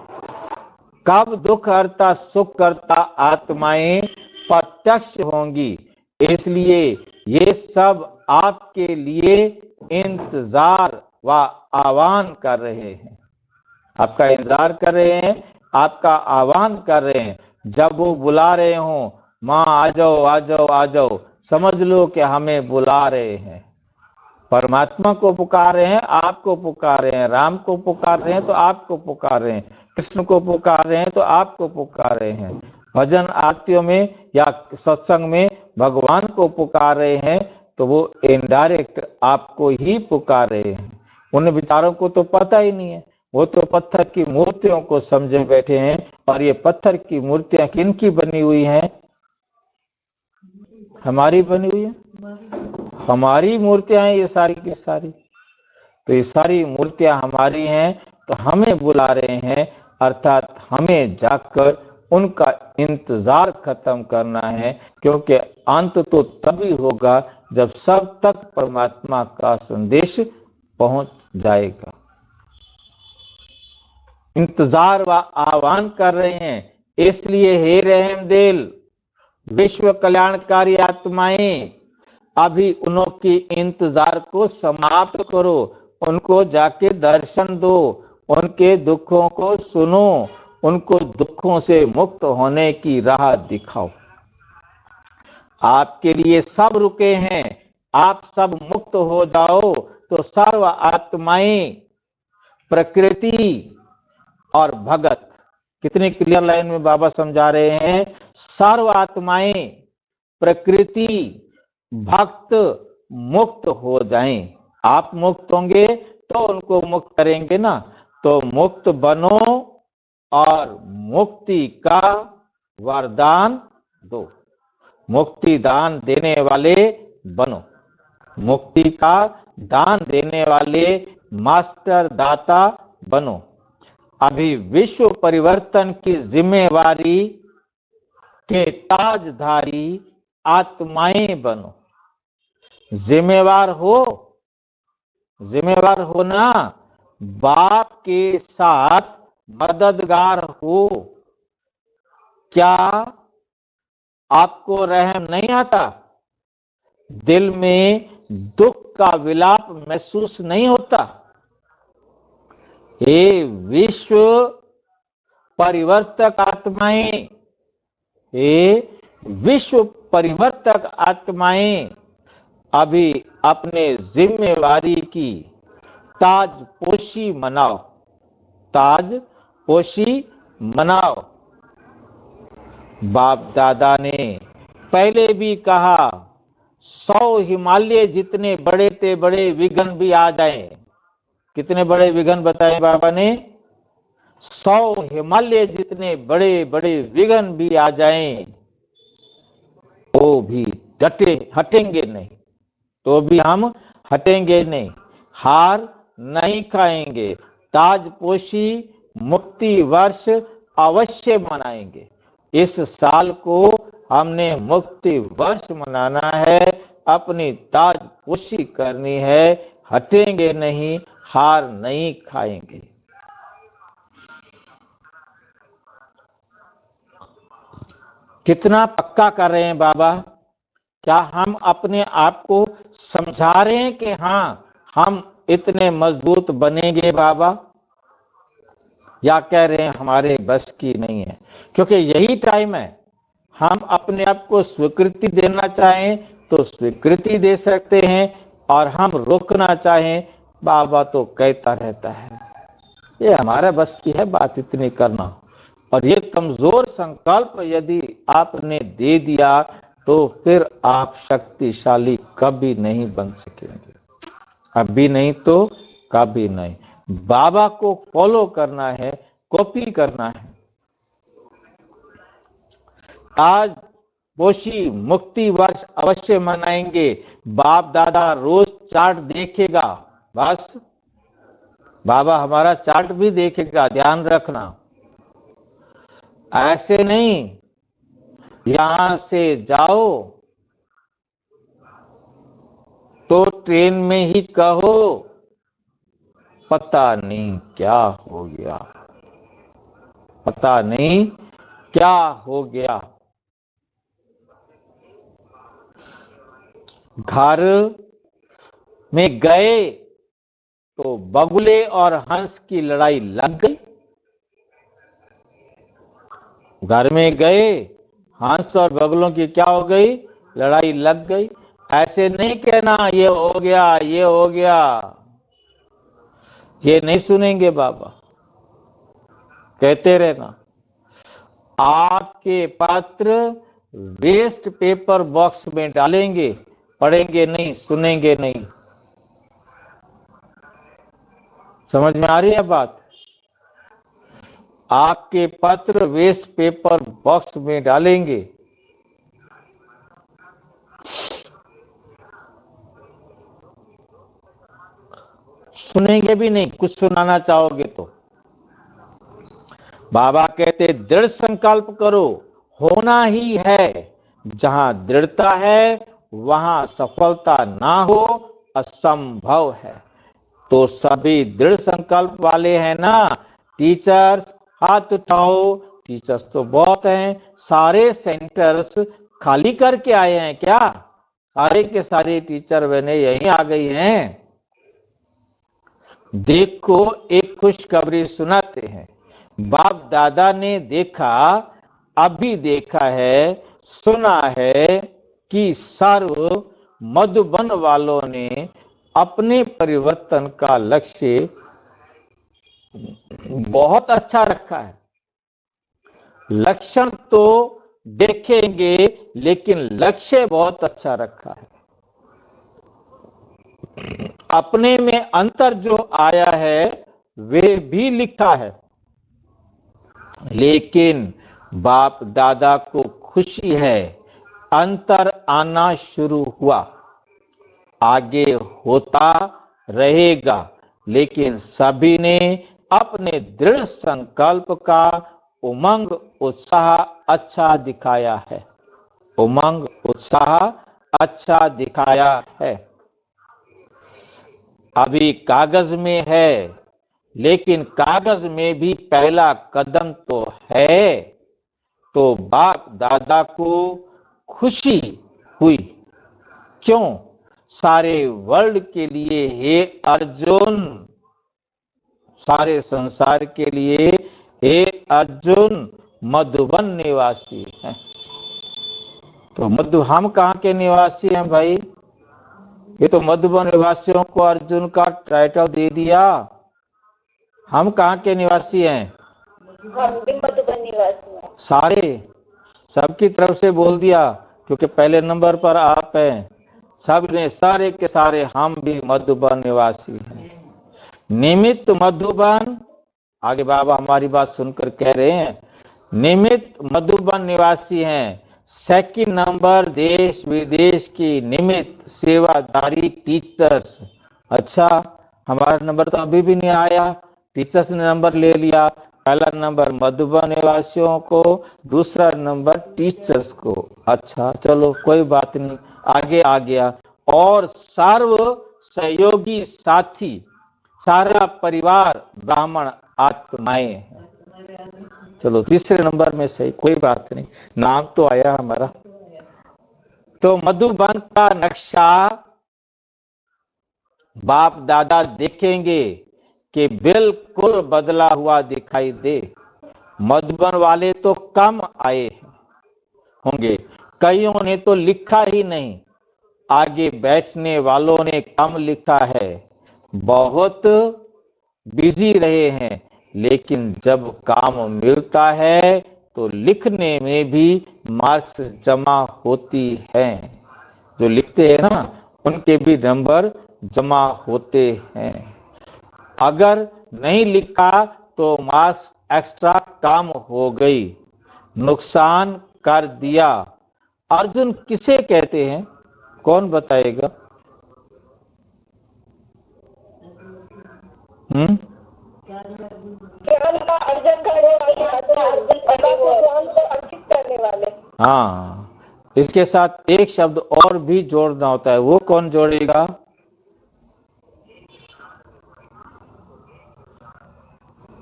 कब दुख हरता सुख करता आत्माएं प्रत्यक्ष होंगी, इसलिए ये सब आपके लिए इंतजार व आह्वान कर रहे हैं, आपका इंतजार कर रहे हैं, आपका आह्वान कर रहे हैं। जब वो बुला रहे हो, माँ आ जाओ आ जाओ आ जाओ, समझ लो कि हमें बुला रहे हैं। परमात्मा को पुकार रहे हैं, आपको पुकार रहे हैं, राम को पुकार रहे हैं तो आपको पुकार रहे हैं, कृष्ण को पुकार रहे हैं तो आपको पुकार रहे हैं। भजन आरतियों में या सत्संग में भगवान को पुकार रहे हैं तो वो इनडायरेक्ट आपको ही पुकार रहे हैं। उन विचारों को तो पता ही नहीं है, वो तो पत्थर की मूर्तियों को समझे बैठे हैं। और ये पत्थर की मूर्तियां किनकी बनी हुई हैं? हमारी बनी हुई है, हमारी मूर्तियां हैं ये सारी की सारी। तो ये सारी मूर्तियां हमारी हैं, तो हमें बुला रहे हैं, अर्थात हमें जाकर उनका इंतजार खत्म करना है, क्योंकि अंत तो तभी होगा जब सब तक परमात्मा का संदेश पहुंच जाएगा। इंतजार व आह्वान कर रहे हैं, इसलिए हे रहमदिल विश्व कल्याणकारी आत्माएं, अभी उनकी इंतजार को समाप्त करो, उनको जाके दर्शन दो, उनके दुखों को सुनो, उनको दुखों से मुक्त होने की राह दिखाओ। आपके लिए सब रुके हैं, आप सब मुक्त हो जाओ तो सर्व आत्माएं, प्रकृति और भगत, कितनी क्लियर लाइन में बाबा समझा रहे हैं। सर्व आत्माएं, प्रकृति, भक्त मुक्त हो जाएं। आप मुक्त होंगे तो उनको मुक्त करेंगे ना। तो मुक्त बनो और मुक्ति का वरदान दो, मुक्ति दान देने वाले बनो, मुक्ति का दान देने वाले मास्टर दाता बनो। अभी विश्व परिवर्तन की जिम्मेवारी के ताजधारी आत्माएं बनो। जिम्मेवार हो ना, बाप के साथ मददगार हो। क्या आपको रहम नहीं आता? दिल में दुख का विलाप महसूस नहीं होता? ये विश्व परिवर्तक आत्माएं, ये विश्व परिवर्तक आत्माएं अभी अपने जिम्मेवारी की ताजपोशी मनाओ, ताजपोशी मनाओ। बाप दादा ने पहले भी कहा, 100 हिमालय जितने बड़े ते बड़े विघ्न भी आ जाएं। कितने बड़े विघ्न बताए बाबा ने? 100 हिमालय जितने बड़े बड़े विघ्न भी आ जाएं, वो भी हटेंगे नहीं, तो भी हम हटेंगे नहीं, हार नहीं खाएंगे। ताजपोशी मुक्ति वर्ष अवश्य मनाएंगे। इस साल को हमने मुक्ति वर्ष मनाना है, अपनी ताजपोशी करनी है, हटेंगे नहीं, हार नहीं खाएंगे। कितना पक्का कर रहे हैं बाबा? क्या हम अपने आप को समझा रहे हैं कि हाँ हम इतने मजबूत बनेंगे बाबा, या कह रहे हैं हमारे बस की नहीं है? क्योंकि यही टाइम है, हम अपने आप को स्वीकृति देना चाहें तो स्वीकृति दे सकते हैं, और हम रोकना चाहें, बाबा तो कहता रहता है। ये हमारा बस की है बात इतनी करना। और ये कमजोर संकल्प यदि आपने दे दिया तो फिर आप शक्तिशाली कभी नहीं बन सकेंगे, अभी नहीं तो कभी नहीं। बाबा को फॉलो करना है, कॉपी करना है। आज पोशी मुक्ति वर्ष अवश्य मनाएंगे। बाप दादा रोज चार्ट देखेगा, बस बाबा हमारा चार्ट भी देखेगा, ध्यान रखना। ऐसे नहीं यहां से जाओ तो ट्रेन में ही कहो पता नहीं क्या हो गया, पता नहीं क्या हो गया। घर में गए तो बगुले और हंस की लड़ाई लग गई। घर में गए, हंस और बगुलों की क्या हो गई? लड़ाई लग गई। ऐसे नहीं कहना ये हो गया, ये हो गया, ये नहीं सुनेंगे बाबा। कहते रहना, आपके पत्र वेस्ट पेपर बॉक्स में डालेंगे, पढ़ेंगे नहीं, सुनेंगे नहीं। समझ में आ रही है बात? आपके पत्र वेस्ट पेपर बॉक्स में डालेंगे, सुनेंगे भी नहीं। कुछ सुनाना चाहोगे तो बाबा कहते दृढ़ संकल्प करो, होना ही है। जहां दृढ़ता है वहां सफलता ना हो असंभव है। तो सभी दृढ़ संकल्प वाले हैं ना? टीचर्स हाथ उठाओ। टीचर्स तो बहुत हैं, सारे सेंटर्स खाली करके आए हैं क्या? सारे के सारे टीचर बहने यहीं आ गई हैं। देखो एक खुशखबरी सुनाते हैं। बाप दादा ने देखा, अभी देखा है, सुना है कि सर्व मधुबन वालों ने अपने परिवर्तन का लक्ष्य बहुत अच्छा रखा है। लक्षण तो देखेंगे लेकिन लक्ष्य बहुत अच्छा रखा है। अपने में अंतर जो आया है वे भी लिखा है, लेकिन बाप दादा को खुशी है, अंतर आना शुरू हुआ, आगे होता रहेगा। लेकिन सभी ने अपने दृढ़ संकल्प का उमंग उत्साह अच्छा दिखाया है। उमंग उत्साह अच्छा दिखाया है। अभी कागज में है, लेकिन कागज में भी पहला कदम तो है। तो बाप दादा को खुशी हुई। क्यों? सारे वर्ल्ड के लिए हे अर्जुन, सारे संसार के लिए हे अर्जुन मधुबन निवासी है। तो हम कहाँ के निवासी हैं भाई? ये तो मधुबन निवासियों को अर्जुन का टाइटल दे दिया। हम कहाँ के निवासी हैं? हम भी मधुबन निवासी हैं। सारे, सबकी तरफ से बोल दिया, क्योंकि पहले नंबर पर आप हैं। सब ने, सारे के सारे हम भी मधुबन निवासी हैं। निमित्त मधुबन, आगे बाबा हमारी बात सुनकर कह रहे हैं, निमित्त मधुबन निवासी हैं। सेकंड नंबर देश विदेश की निमित्त सेवादारी टीचर्स। अच्छा, हमारा नंबर तो अभी भी नहीं आया, टीचर्स ने नंबर ले लिया। पहला नंबर मधुबन निवासियों को, दूसरा नंबर टीचर्स को। अच्छा चलो कोई बात नहीं, आगे आ गया। और सर्व सहयोगी साथी, सारा परिवार ब्राह्मण आत्माएं हैं। चलो तीसरे नंबर में सही, कोई बात नहीं, नाम तो आया हमारा। तो मधुबन का नक्शा बाप दादा देखेंगे कि बिल्कुल बदला हुआ दिखाई दे। मधुबन वाले तो कम आए होंगे, कईयों ने तो लिखा ही नहीं। आगे बैठने वालों ने कम लिखा है, बहुत बिजी रहे हैं। लेकिन जब काम मिलता है तो लिखने में भी मार्क्स जमा होती है। जो लिखते हैं ना, उनके भी नंबर जमा होते हैं। अगर नहीं लिखा तो मार्क्स एक्स्ट्रा काम हो गई, नुकसान कर दिया। अर्जुन किसे कहते हैं? कौन बताएगा? ज्ञान का अर्जन करने वाले। हाँ, इसके साथ एक शब्द और भी जोड़ना होता है। वो कौन जोड़ेगा?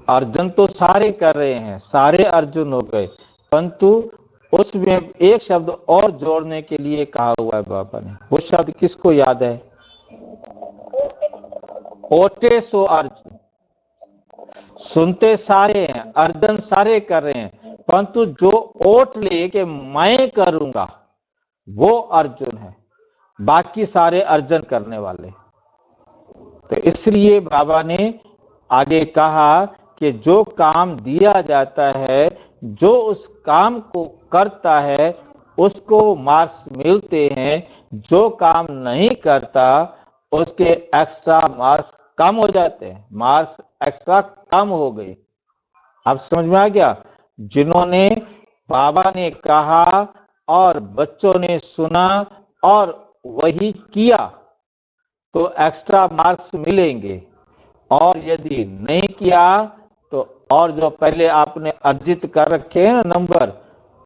अर्जुन तो सारे कर रहे हैं, सारे अर्जुन हो गए, परंतु उसमें एक शब्द और जोड़ने के लिए कहा हुआ है बाबा ने। वो शब्द किसको याद है? ओटे सो अर्जुन। सुनते सारे हैं, अर्जन सारे कर रहे हैं, परंतु जो ओट ले के मैं करूंगा वो अर्जुन है, बाकी सारे अर्जन करने वाले। तो इसलिए बाबा ने आगे कहा कि जो काम दिया जाता है, जो उस काम को करता है उसको मार्क्स मिलते हैं। जो काम नहीं करता उसके एक्स्ट्रा मार्क्स कम हो जाते हैं। मार्क्स एक्स्ट्रा कम हो गए। आप समझ में आ गया? जिन्होंने बाबा ने कहा और बच्चों ने सुना और वही किया तो एक्स्ट्रा मार्क्स मिलेंगे, और यदि नहीं किया तो, और जो पहले आपने अर्जित कर रखे हैं ना नंबर,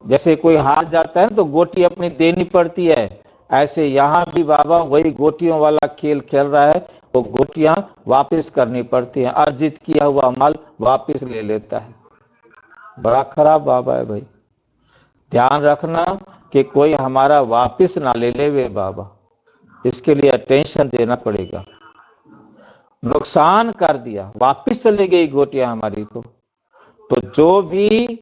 जैसे कोई हार जाता है तो गोटी अपनी देनी पड़ती है, ऐसे यहाँ भी बाबा वही गोटियों वाला खेल खेल रहा है। वो गोटियां वापस करनी पड़ती हैं, अर्जित किया हुआ माल वापस ले लेता है। बड़ा खराब बाबा है भाई, ध्यान रखना कि कोई हमारा वापस ना ले ले वे बाबा, इसके लिए अटेंशन देना पड़ेगा। नुकसान कर दिया, वापिस चले गई गोटियां हमारी तो जो भी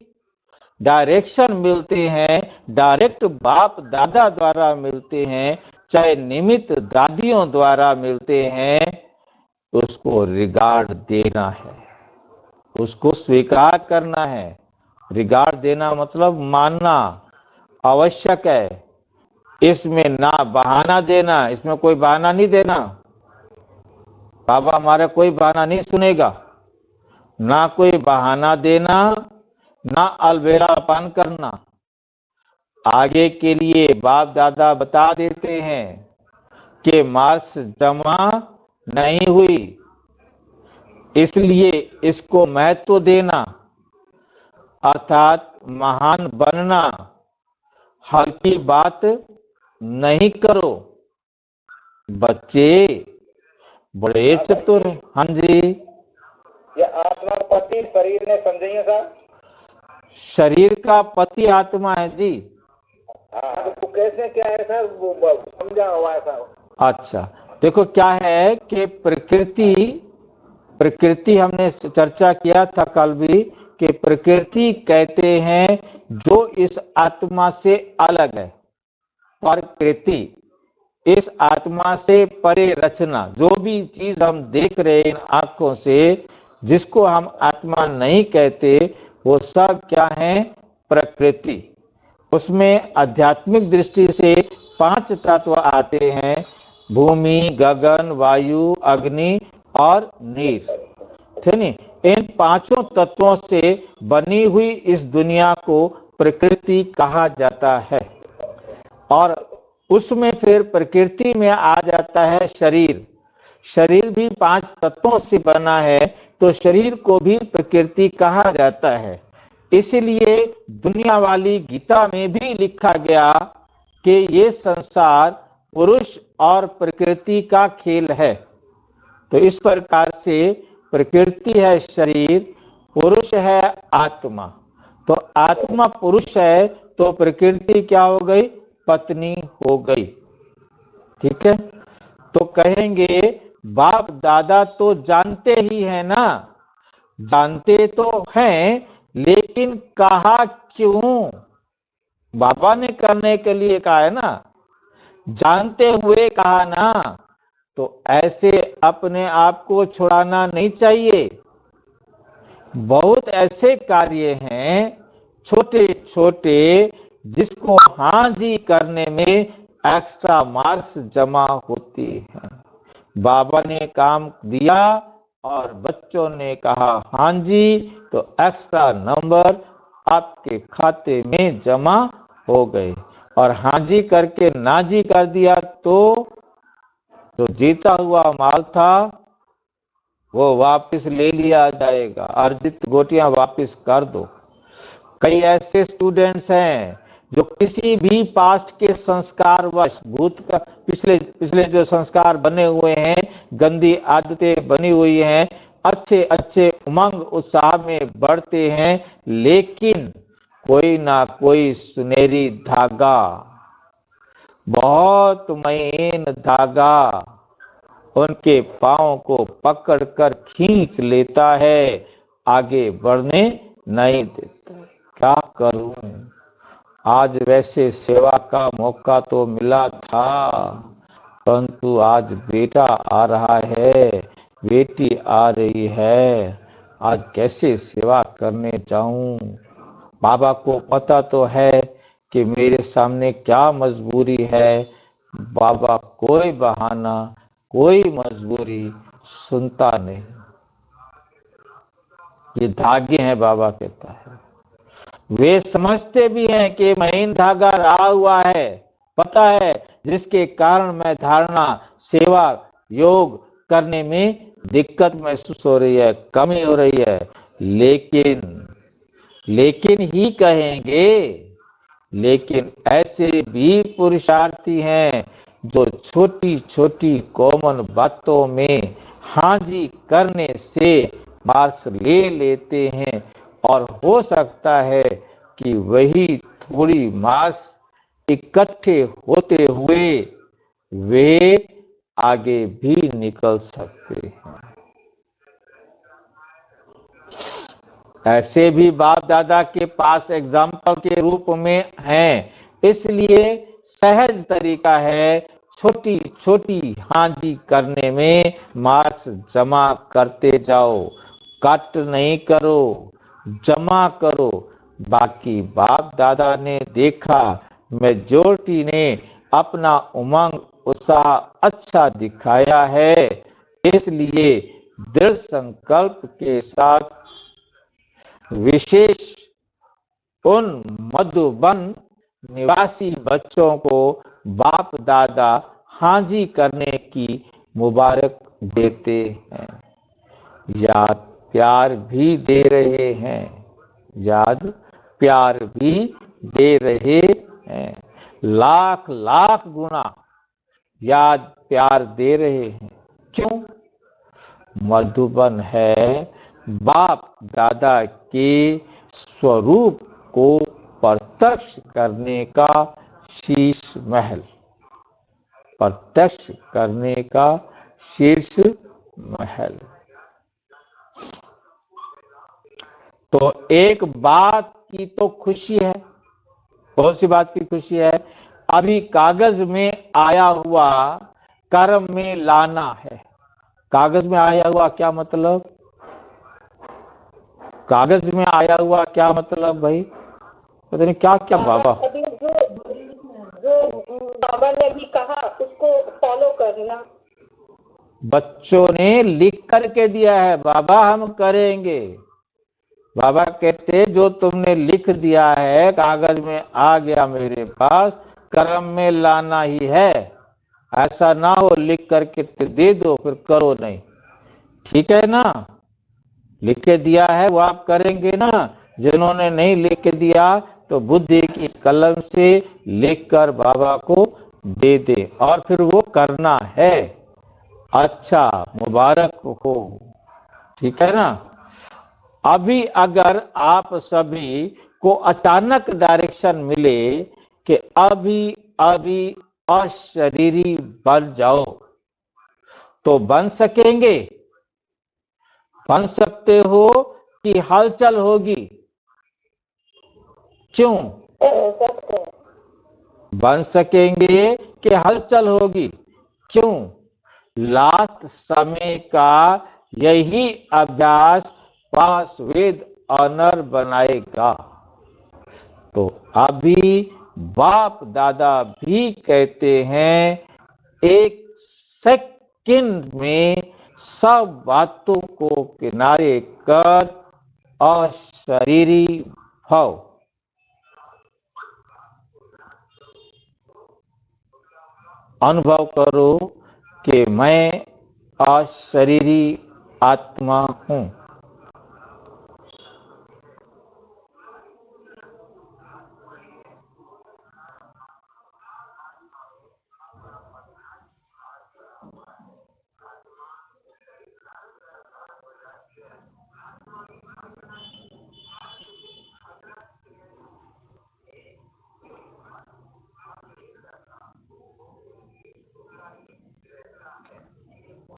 डायरेक्शन मिलते हैं, डायरेक्ट बाप दादा द्वारा मिलते हैं, चाहे निमित्त दादियों द्वारा मिलते हैं, उसको रिगार्ड देना है, उसको स्वीकार करना है। रिगार्ड देना मतलब मानना आवश्यक है। इसमें ना बहाना देना, इसमें कोई बहाना नहीं देना। बाबा हमारा कोई बहाना नहीं सुनेगा, ना कोई बहाना देना, ना अलबेलापन करना। आगे के लिए बाप दादा बता देते हैं कि मार्क्स जमा नहीं हुई, इसलिए इसको महत्व देना अर्थात महान बनना हल्की बात नहीं करो। बच्चे बड़े चतुर हैं। हाँ जी, ये आत्मा पति शरीर ने समझिए साहब। शरीर का पति आत्मा है जी। हाँ, तो कैसे क्या है सर, वो समझा हुआ है साहब। अच्छा, देखो क्या है कि प्रकृति हमने चर्चा किया था कल भी कि प्रकृति कहते हैं जो इस आत्मा से अलग है। प्रकृति इस आत्मा से परे रचना, जो भी चीज हम देख रहे हैं इन आंखों से, जिसको हम आत्मा नहीं कहते, वो सब क्या है? प्रकृति। उसमें आध्यात्मिक दृष्टि से 5 तत्व आते हैं: भूमि, गगन, वायु, अग्नि और नीर। ठीक है? इन 5 तत्वों से बनी हुई इस दुनिया को प्रकृति कहा जाता है। और उसमें फिर प्रकृति में आ जाता है शरीर। शरीर भी 5 तत्वों से बना है, तो शरीर को भी प्रकृति कहा जाता है। इसलिए दुनिया वाली गीता में भी लिखा गया कि ये संसार पुरुष और प्रकृति का खेल है। तो इस प्रकार से प्रकृति है शरीर, पुरुष है आत्मा। तो आत्मा पुरुष है तो प्रकृति क्या हो गई? पत्नी हो गई। ठीक है? तो कहेंगे बाप दादा तो जानते ही है ना, जानते तो हैं, लेकिन कहा क्यों? बाबा ने करने के लिए कहा है ना, जानते हुए कहा ना। तो ऐसे अपने आप को छुड़ाना नहीं चाहिए। बहुत ऐसे कार्य हैं छोटे छोटे जिसको हाँ जी करने में एक्स्ट्रा मार्क्स जमा होती हैं। बाबा ने काम दिया और बच्चों ने कहा हाँ जी, तो एक्स्ट्रा नंबर आपके खाते में जमा हो गए। और हाँ जी करके ना जी कर दिया तो जो जीता हुआ माल था वो वापस ले लिया जाएगा। अर्जित गोटियां वापस कर दो। कई ऐसे स्टूडेंट्स हैं जो किसी भी पास्ट के संस्कार वश, भूत का पिछले जो संस्कार बने हुए हैं, गंदी आदतें बनी हुई हैं, अच्छे अच्छे उमंग उत्साह में बढ़ते हैं, लेकिन कोई ना कोई सुनहरी धागा, बहुत महीन धागा उनके पांव को पकड़कर खींच लेता है, आगे बढ़ने नहीं देता। क्या करूं? आज वैसे सेवा का मौका तो मिला था, परंतु आज बेटा आ रहा है, बेटी आ रही है, आज कैसे सेवा करने जाऊं? बाबा को पता तो है कि मेरे सामने क्या मजबूरी है। बाबा कोई बहाना, कोई मजबूरी सुनता नहीं। ये धागे हैं, बाबा कहता है। वे समझते भी हैं कि महीन धागा रहा हुआ है, पता है, जिसके कारण मैं धारणा, सेवा, योग करने में दिक्कत महसूस हो रही है, कमी हो रही है। लेकिन ही कहेंगे। लेकिन ऐसे भी पुरुषार्थी हैं जो छोटी छोटी कॉमन बातों में हाँ जी करने से मार्क्स ले लेते हैं, और हो सकता है कि वही थोड़ी मार्क्स इकट्ठे होते हुए वे आगे भी निकल सकते हैं। ऐसे भी बाप दादा के पास एग्जाम्पल के रूप में हैं। इसलिए सहज तरीका है, छोटी छोटी हाँ जी करने में मार्क्स जमा करते जाओ। कट नहीं करो, जमा करो। बाकी बाप दादा ने देखा, मेजॉरिटी ने अपना उमंग उत्साह अच्छा दिखाया है, इसलिए दृढ़ संकल्प के साथ विशेष उन मधुबन निवासी बच्चों को बाप दादा हाँ जी करने की मुबारक देते हैं। याद प्यार भी दे रहे हैं, याद प्यार भी दे रहे हैं, लाख लाख गुना याद प्यार दे रहे हैं। क्यों? मधुबन है बाप दादा के स्वरूप को प्रत्यक्ष करने का शीश महल, प्रत्यक्ष करने का शीर्ष महल। तो एक बात की तो खुशी है, बहुत सी बात की खुशी है, अभी कागज में आया हुआ कर्म में लाना है। कागज में आया हुआ क्या मतलब? कागज में आया हुआ क्या मतलब भाई? पता नहीं क्या क्या बाबा। अभी जो बाबा ने अभी कहा उसको फॉलो करना। बच्चों ने लिख करके दिया है, बाबा हम करेंगे। बाबा कहते जो तुमने लिख दिया है, कागज में आ गया मेरे पास, कर्म में लाना ही है। ऐसा ना हो लिख करके दे दो फिर करो नहीं, ठीक है ना? लिख के दिया है वो आप करेंगे ना। जिन्होंने नहीं लिख के दिया तो बुद्धि की कलम से लिखकर बाबा को दे दे और फिर वो करना है। अच्छा, मुबारक हो, ठीक है ना? अभी अगर आप सभी को अचानक डायरेक्शन मिले कि अभी अभी अशरीरी बन जाओ, तो बन सकेंगे? बन सकते हो कि हलचल होगी? क्यों? बन सकेंगे कि हलचल होगी? क्यों? लास्ट समय का यही अभ्यास पास वेद ऑनर बनाएगा। तो अभी बाप दादा भी कहते हैं एक सेकंड में सब बातों को किनारे कर अशरीरी भव। अनुभव करो कि मैं अशरीरी आत्मा हूं।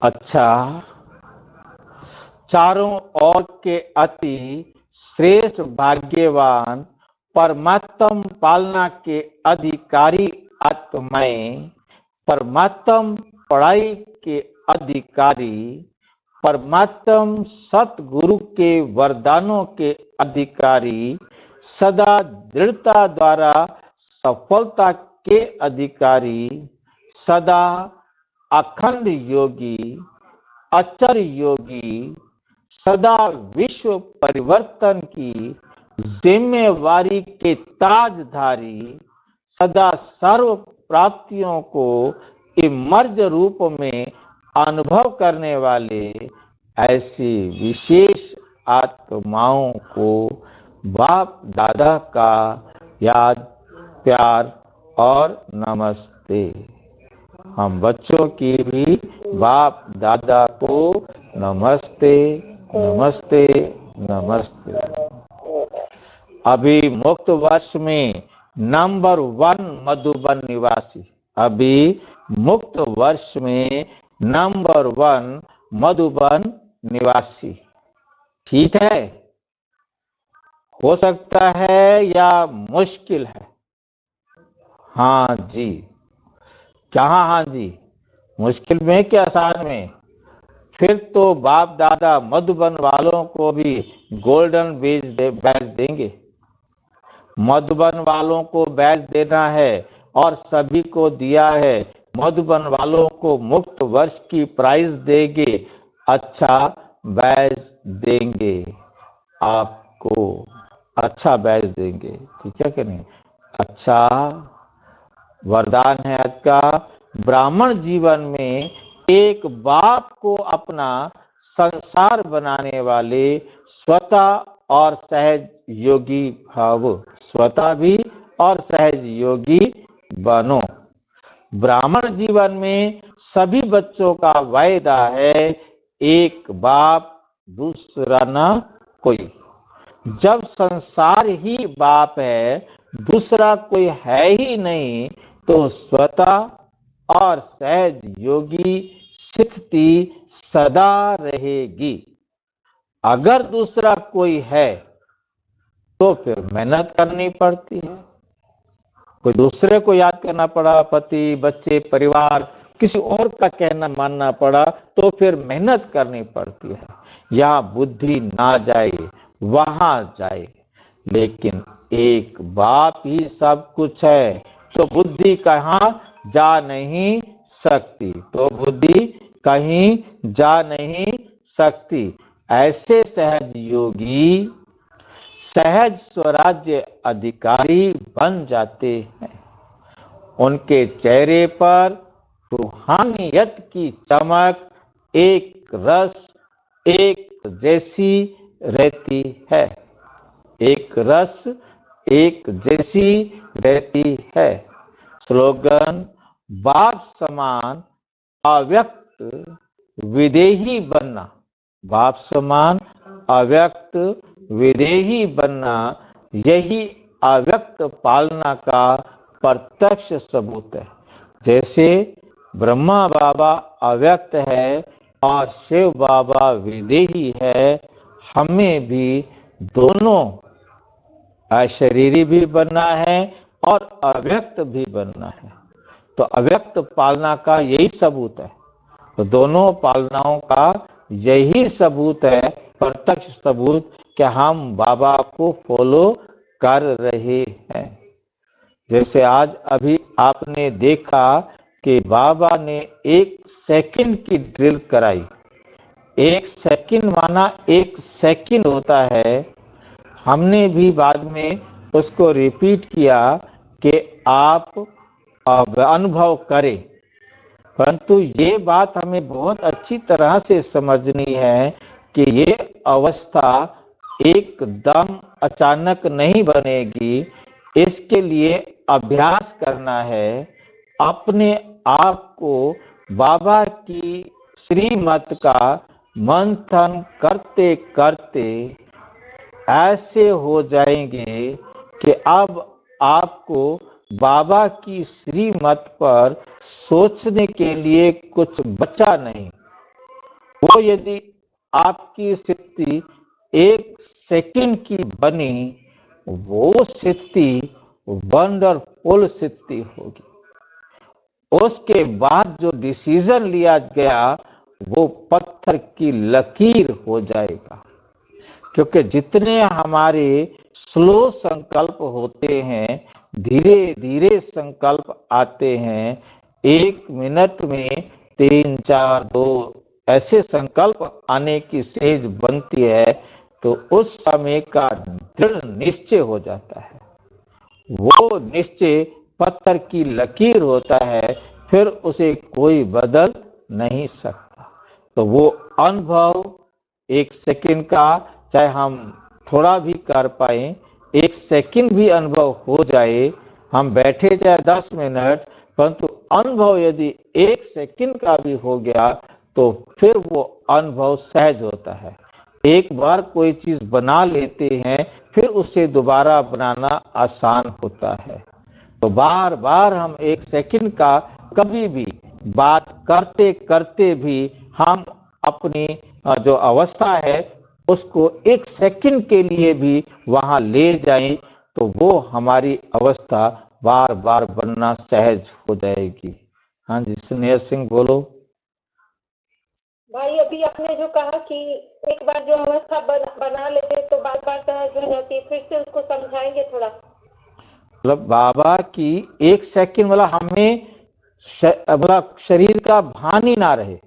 अच्छा, चारों ओर के अति श्रेष्ठ भाग्यवान परमात्म पालना के अधिकारी आत्माएं, परमात्म पढ़ाई के अधिकारी, परमात्म सतगुरु के वरदानों के अधिकारी, सदा दृढ़ता द्वारा सफलता के अधिकारी, सदा अखंड योगी, अचर योगी, सदा विश्व परिवर्तन की जिम्मेवारी के ताजधारी, सदा सर्व प्राप्तियों को इमर्ज रूप में अनुभव करने वाले ऐसी विशेष आत्माओं को बाप दादा का याद प्यार और नमस्ते। हम बच्चों की भी बाप दादा को नमस्ते नमस्ते नमस्ते। अभी मुक्त वर्ष में नंबर 1 मधुबन निवासी, अभी मुक्त वर्ष में नंबर 1 मधुबन निवासी, ठीक है? हो सकता है या मुश्किल है? हाँ जी, कहाँ? हाँ जी, मुश्किल में क्या आसान में? फिर तो बाप दादा मधुबन वालों को भी गोल्डन बैज देंगे। मधुबन वालों को बैज देना है और सभी को दिया है। मधुबन वालों को मुक्त वर्ष की प्राइज देंगे, अच्छा बैज देंगे, आपको अच्छा बैज देंगे, ठीक है कि नहीं? अच्छा वरदान है आज का। ब्राह्मण जीवन में एक बाप को अपना संसार बनाने वाले स्वतः और सहज योगी भाव, स्वतः भी और सहज योगी बनो। ब्राह्मण जीवन में सभी बच्चों का वायदा है, एक बाप दूसरा न कोई। जब संसार ही बाप है, दूसरा कोई है ही नहीं, तो स्वतः और सहज योगी स्थिति सदा रहेगी। अगर दूसरा कोई है तो फिर मेहनत करनी पड़ती है, कोई दूसरे को याद करना पड़ा, पति बच्चे परिवार किसी और का कहना मानना पड़ा, तो फिर मेहनत करनी पड़ती है। यहाँ बुद्धि ना जाए वहां जाए, लेकिन एक बाप ही सब कुछ है, तो बुद्धि कहाँ जा नहीं सकती, तो बुद्धि कहीं जा नहीं सकती। ऐसे सहज योगी सहज स्वराज्य अधिकारी बन जाते हैं। उनके चेहरे पर रूहानियत की चमक एक रस एक जैसी रहती है, एक रस एक जैसी रहती है। स्लोगन, बाप समान अव्यक्त विदेही बनना, बाप समान अव्यक्त विदेही बनना, यही अव्यक्त पालना का प्रत्यक्ष सबूत है। जैसे ब्रह्मा बाबा अव्यक्त है और शिव बाबा विदेही है, हमें भी दोनों अशरीरी भी बनना है और अव्यक्त भी बनना है। तो अव्यक्त पालना का यही सबूत है, तो दोनों पालनाओं का यही सबूत है, प्रत्यक्ष सबूत, कि हम बाबा को फॉलो कर रहे हैं। जैसे आज अभी आपने देखा कि बाबा ने 1 सेकंड की ड्रिल कराई। 1 सेकंड माना 1 सेकंड होता है। हमने भी बाद में उसको रिपीट किया कि आप अनुभव करें, परंतु ये बात हमें बहुत अच्छी तरह से समझनी है कि ये अवस्था एकदम अचानक नहीं बनेगी, इसके लिए अभ्यास करना है। अपने आप को बाबा की श्रीमत का मंथन करते करते ऐसे हो जाएंगे कि अब आपको बाबा की श्रीमत पर सोचने के लिए कुछ बचा नहीं। वो यदि आपकी स्थिति 1 सेकंड की बनी, वो स्थिति वंडरफुल स्थिति होगी। उसके बाद जो डिसीजन लिया गया वो पत्थर की लकीर हो जाएगा, क्योंकि जितने हमारे स्लो संकल्प होते हैं, धीरे धीरे संकल्प आते हैं, 1 मिनट में 3, 4, 2 ऐसे संकल्प आने की स्टेज बनती है, तो उस समय का दृढ़ निश्चय हो जाता है। वो निश्चय पत्थर की लकीर होता है, फिर उसे कोई बदल नहीं सकता। तो वो अनुभव 1 सेकंड का, चाहे हम थोड़ा भी कर पाए, 1 सेकंड भी अनुभव हो जाए, हम बैठे चाहे 10 मिनट, परंतु अनुभव यदि 1 सेकंड का भी हो गया तो फिर वो अनुभव सहज होता है। एक बार कोई चीज बना लेते हैं, फिर उसे दोबारा बनाना आसान होता है। तो बार बार हम 1 सेकंड का कभी भी बात करते करते भी हम अपनी जो अवस्था है उसको 1 सेकंड के लिए भी वहां ले जाएं, तो वो हमारी अवस्था बार बार बनना सहज हो जाएगी। हाँ जी, स्नेह सिंह बोलो। भाई अभी आपने जो कहा कि एक बार जो अवस्था बना लेते तो बार बार सहज हो जाती, फिर से उसको समझाएंगे थोड़ा। मतलब बाबा की 1 सेकंड वाला हमें मतलब शरीर का भान ही ना रहे,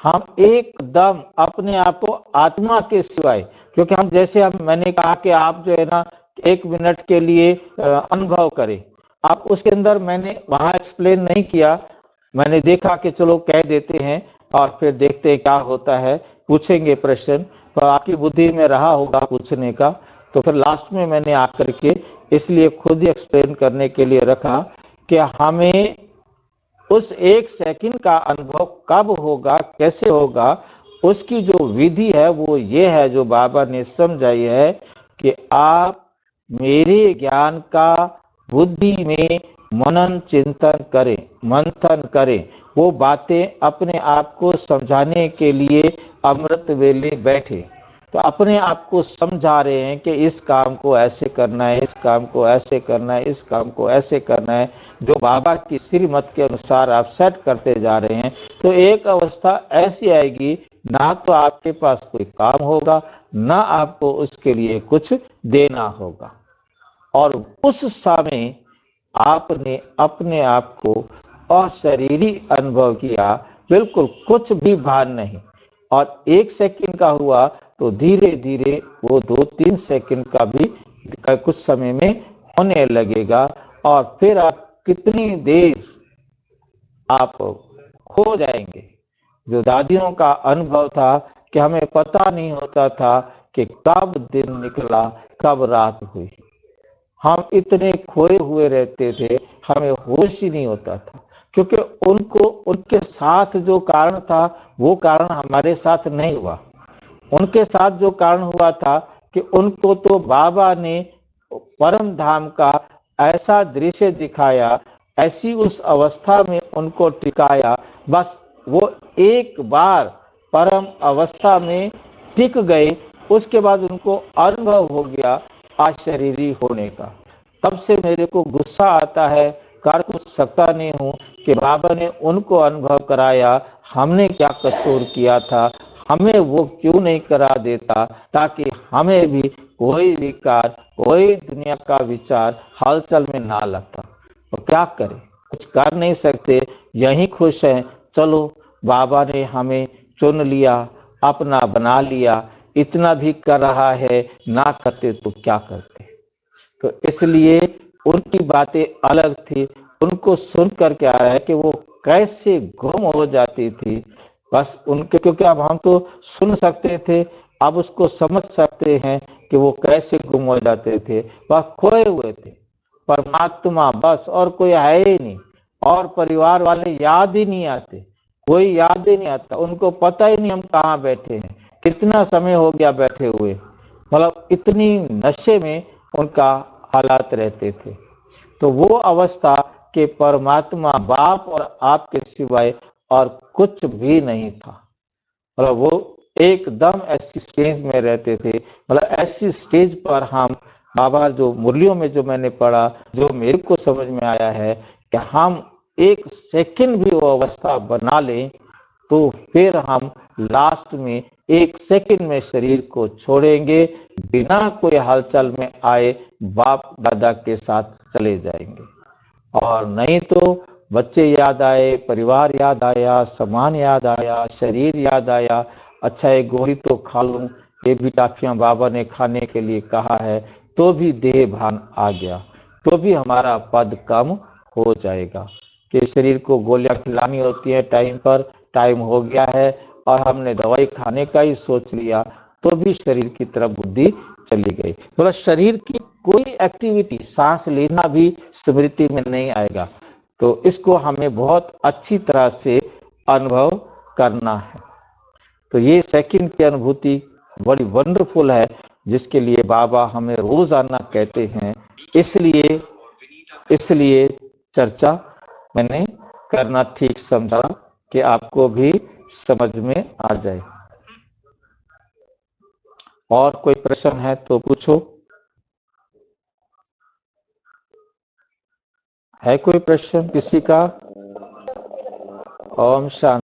हम एकदम अपने आप को आत्मा के सिवाय, क्योंकि हम जैसे मैंने कहा कि आप जो है ना 1 मिनट के लिए अनुभव करें, आप उसके अंदर मैंने वहां एक्सप्लेन नहीं किया, मैंने देखा कि चलो कह देते हैं और फिर देखते हैं क्या होता है पूछेंगे प्रश्न, तो आपकी बुद्धि में रहा होगा पूछने का, तो फिर लास्ट में मैंने आकर के इसलिए खुद ही एक्सप्लेन करने के लिए रखा कि हमें उस 1 सेकंड का अनुभव कब होगा, कैसे होगा, उसकी जो विधि है वो ये है जो बाबा ने समझाई है कि आप मेरे ज्ञान का बुद्धि में मनन चिंतन करें, मंथन करें, वो बातें अपने आप को समझाने के लिए अमृत वेले बैठे। तो अपने आप को समझा रहे हैं कि इस काम को ऐसे करना है, इस काम को ऐसे करना है, इस काम को ऐसे करना है, जो बाबा की श्रीमत के अनुसार आप सेट करते जा रहे हैं। तो एक अवस्था ऐसी आएगी, ना तो आपके पास कोई काम होगा, ना आपको उसके लिए कुछ देना होगा, और उस समय आपने अपने आप को अशरीरी अनुभव किया, बिल्कुल कुछ भी भान नहीं। और 1 सेकंड का हुआ तो धीरे धीरे वो 2-3 सेकंड का भी कुछ समय में होने लगेगा, और फिर आप कितनी देर आप खो जाएंगे। जो दादियों का अनुभव था कि हमें पता नहीं होता था कि कब दिन निकला, कब रात हुई, हम इतने खोए हुए रहते थे, हमें होश ही नहीं होता था, क्योंकि उनको उनके साथ जो कारण था वो कारण हमारे साथ नहीं हुआ। उनके साथ जो कारण हुआ था कि उनको तो बाबा ने परम धाम का ऐसा दृश्य दिखाया, ऐसी उस अवस्था में उनको टिकाया, बस वो एक बार परम अवस्था में टिक गए, उसके बाद उनको अनुभव हो गया अशरीरी होने का। तब से मेरे को गुस्सा आता है, कर कुछ सकता नहीं हूँ कि बाबा ने उनको अनुभव कराया, हमने क्या कसूर किया था, हमें वो क्यों नहीं करा देता, ताकि हमें भी कोई विकार, कोई दुनिया का विचार हलचल में ना लगता। तो क्या करें, कुछ कर नहीं सकते, यही खुश हैं, चलो बाबा ने हमें चुन लिया, अपना बना लिया, इतना भी कर रहा है, ना करते तो क्या करते। तो इसलिए उनकी बातें अलग थी, उनको सुन कर क्या रहा है कि वो कैसे गुम हो जाती थी, बस उनके, क्योंकि अब हम तो सुन सकते थे, अब उसको समझ सकते हैं कि वो कैसे गुम हो जाते थे, वह खोए हुए थे। परमात्मा बस, और कोई है ही नहीं, और परिवार वाले याद ही नहीं आते, कोई याद ही नहीं आता, उनको पता ही नहीं हम कहाँ बैठे हैं, कितना समय हो गया बैठे हुए, मतलब इतनी नशे में उनका हालात रहते थे। तो वो अवस्था के परमात्मा बाप और आपके सिवाय और कुछ भी नहीं था, मतलब वो एकदम ऐसी स्टेज में रहते थे, मतलब ऐसी स्टेज पर हम, बाबा जो मुरलियों में जो मैंने पढ़ा, जो मेरे को समझ में आया है कि हम 1 सेकंड भी वो अवस्था बना लें तो फिर हम लास्ट में 1 सेकंड में शरीर को छोड़ेंगे, बिना कोई हलचल में आए बाप दादा के साथ चले जाएंगे। और नहीं तो बच्चे याद आए, परिवार याद आया, सामान याद आया, शरीर याद आया, अच्छा एक गोली तो खा लूं, ये भी टाफियां बाबा ने खाने के लिए कहा है, तो भी देह भान आ गया, तो भी हमारा पद कम हो जाएगा कि शरीर को गोलियां खिलानी होती है टाइम पर, टाइम हो गया है और हमने दवाई खाने का ही सोच लिया, तो भी शरीर की तरफ बुद्धि चली गई। तो शरीर की कोई एक्टिविटी, सांस लेना भी स्मृति में नहीं आएगा। तो इसको हमें बहुत अच्छी तरह से अनुभव करना है। तो ये सेकंड की अनुभूति बड़ी वंडरफुल है, जिसके लिए बाबा हमें रोजाना कहते हैं, इसलिए चर्चा मैंने करना ठीक समझा कि आपको भी समझ में आ जाए। और कोई प्रश्न है तो पूछो। है कोई प्रश्न किसी का? ओम शांति।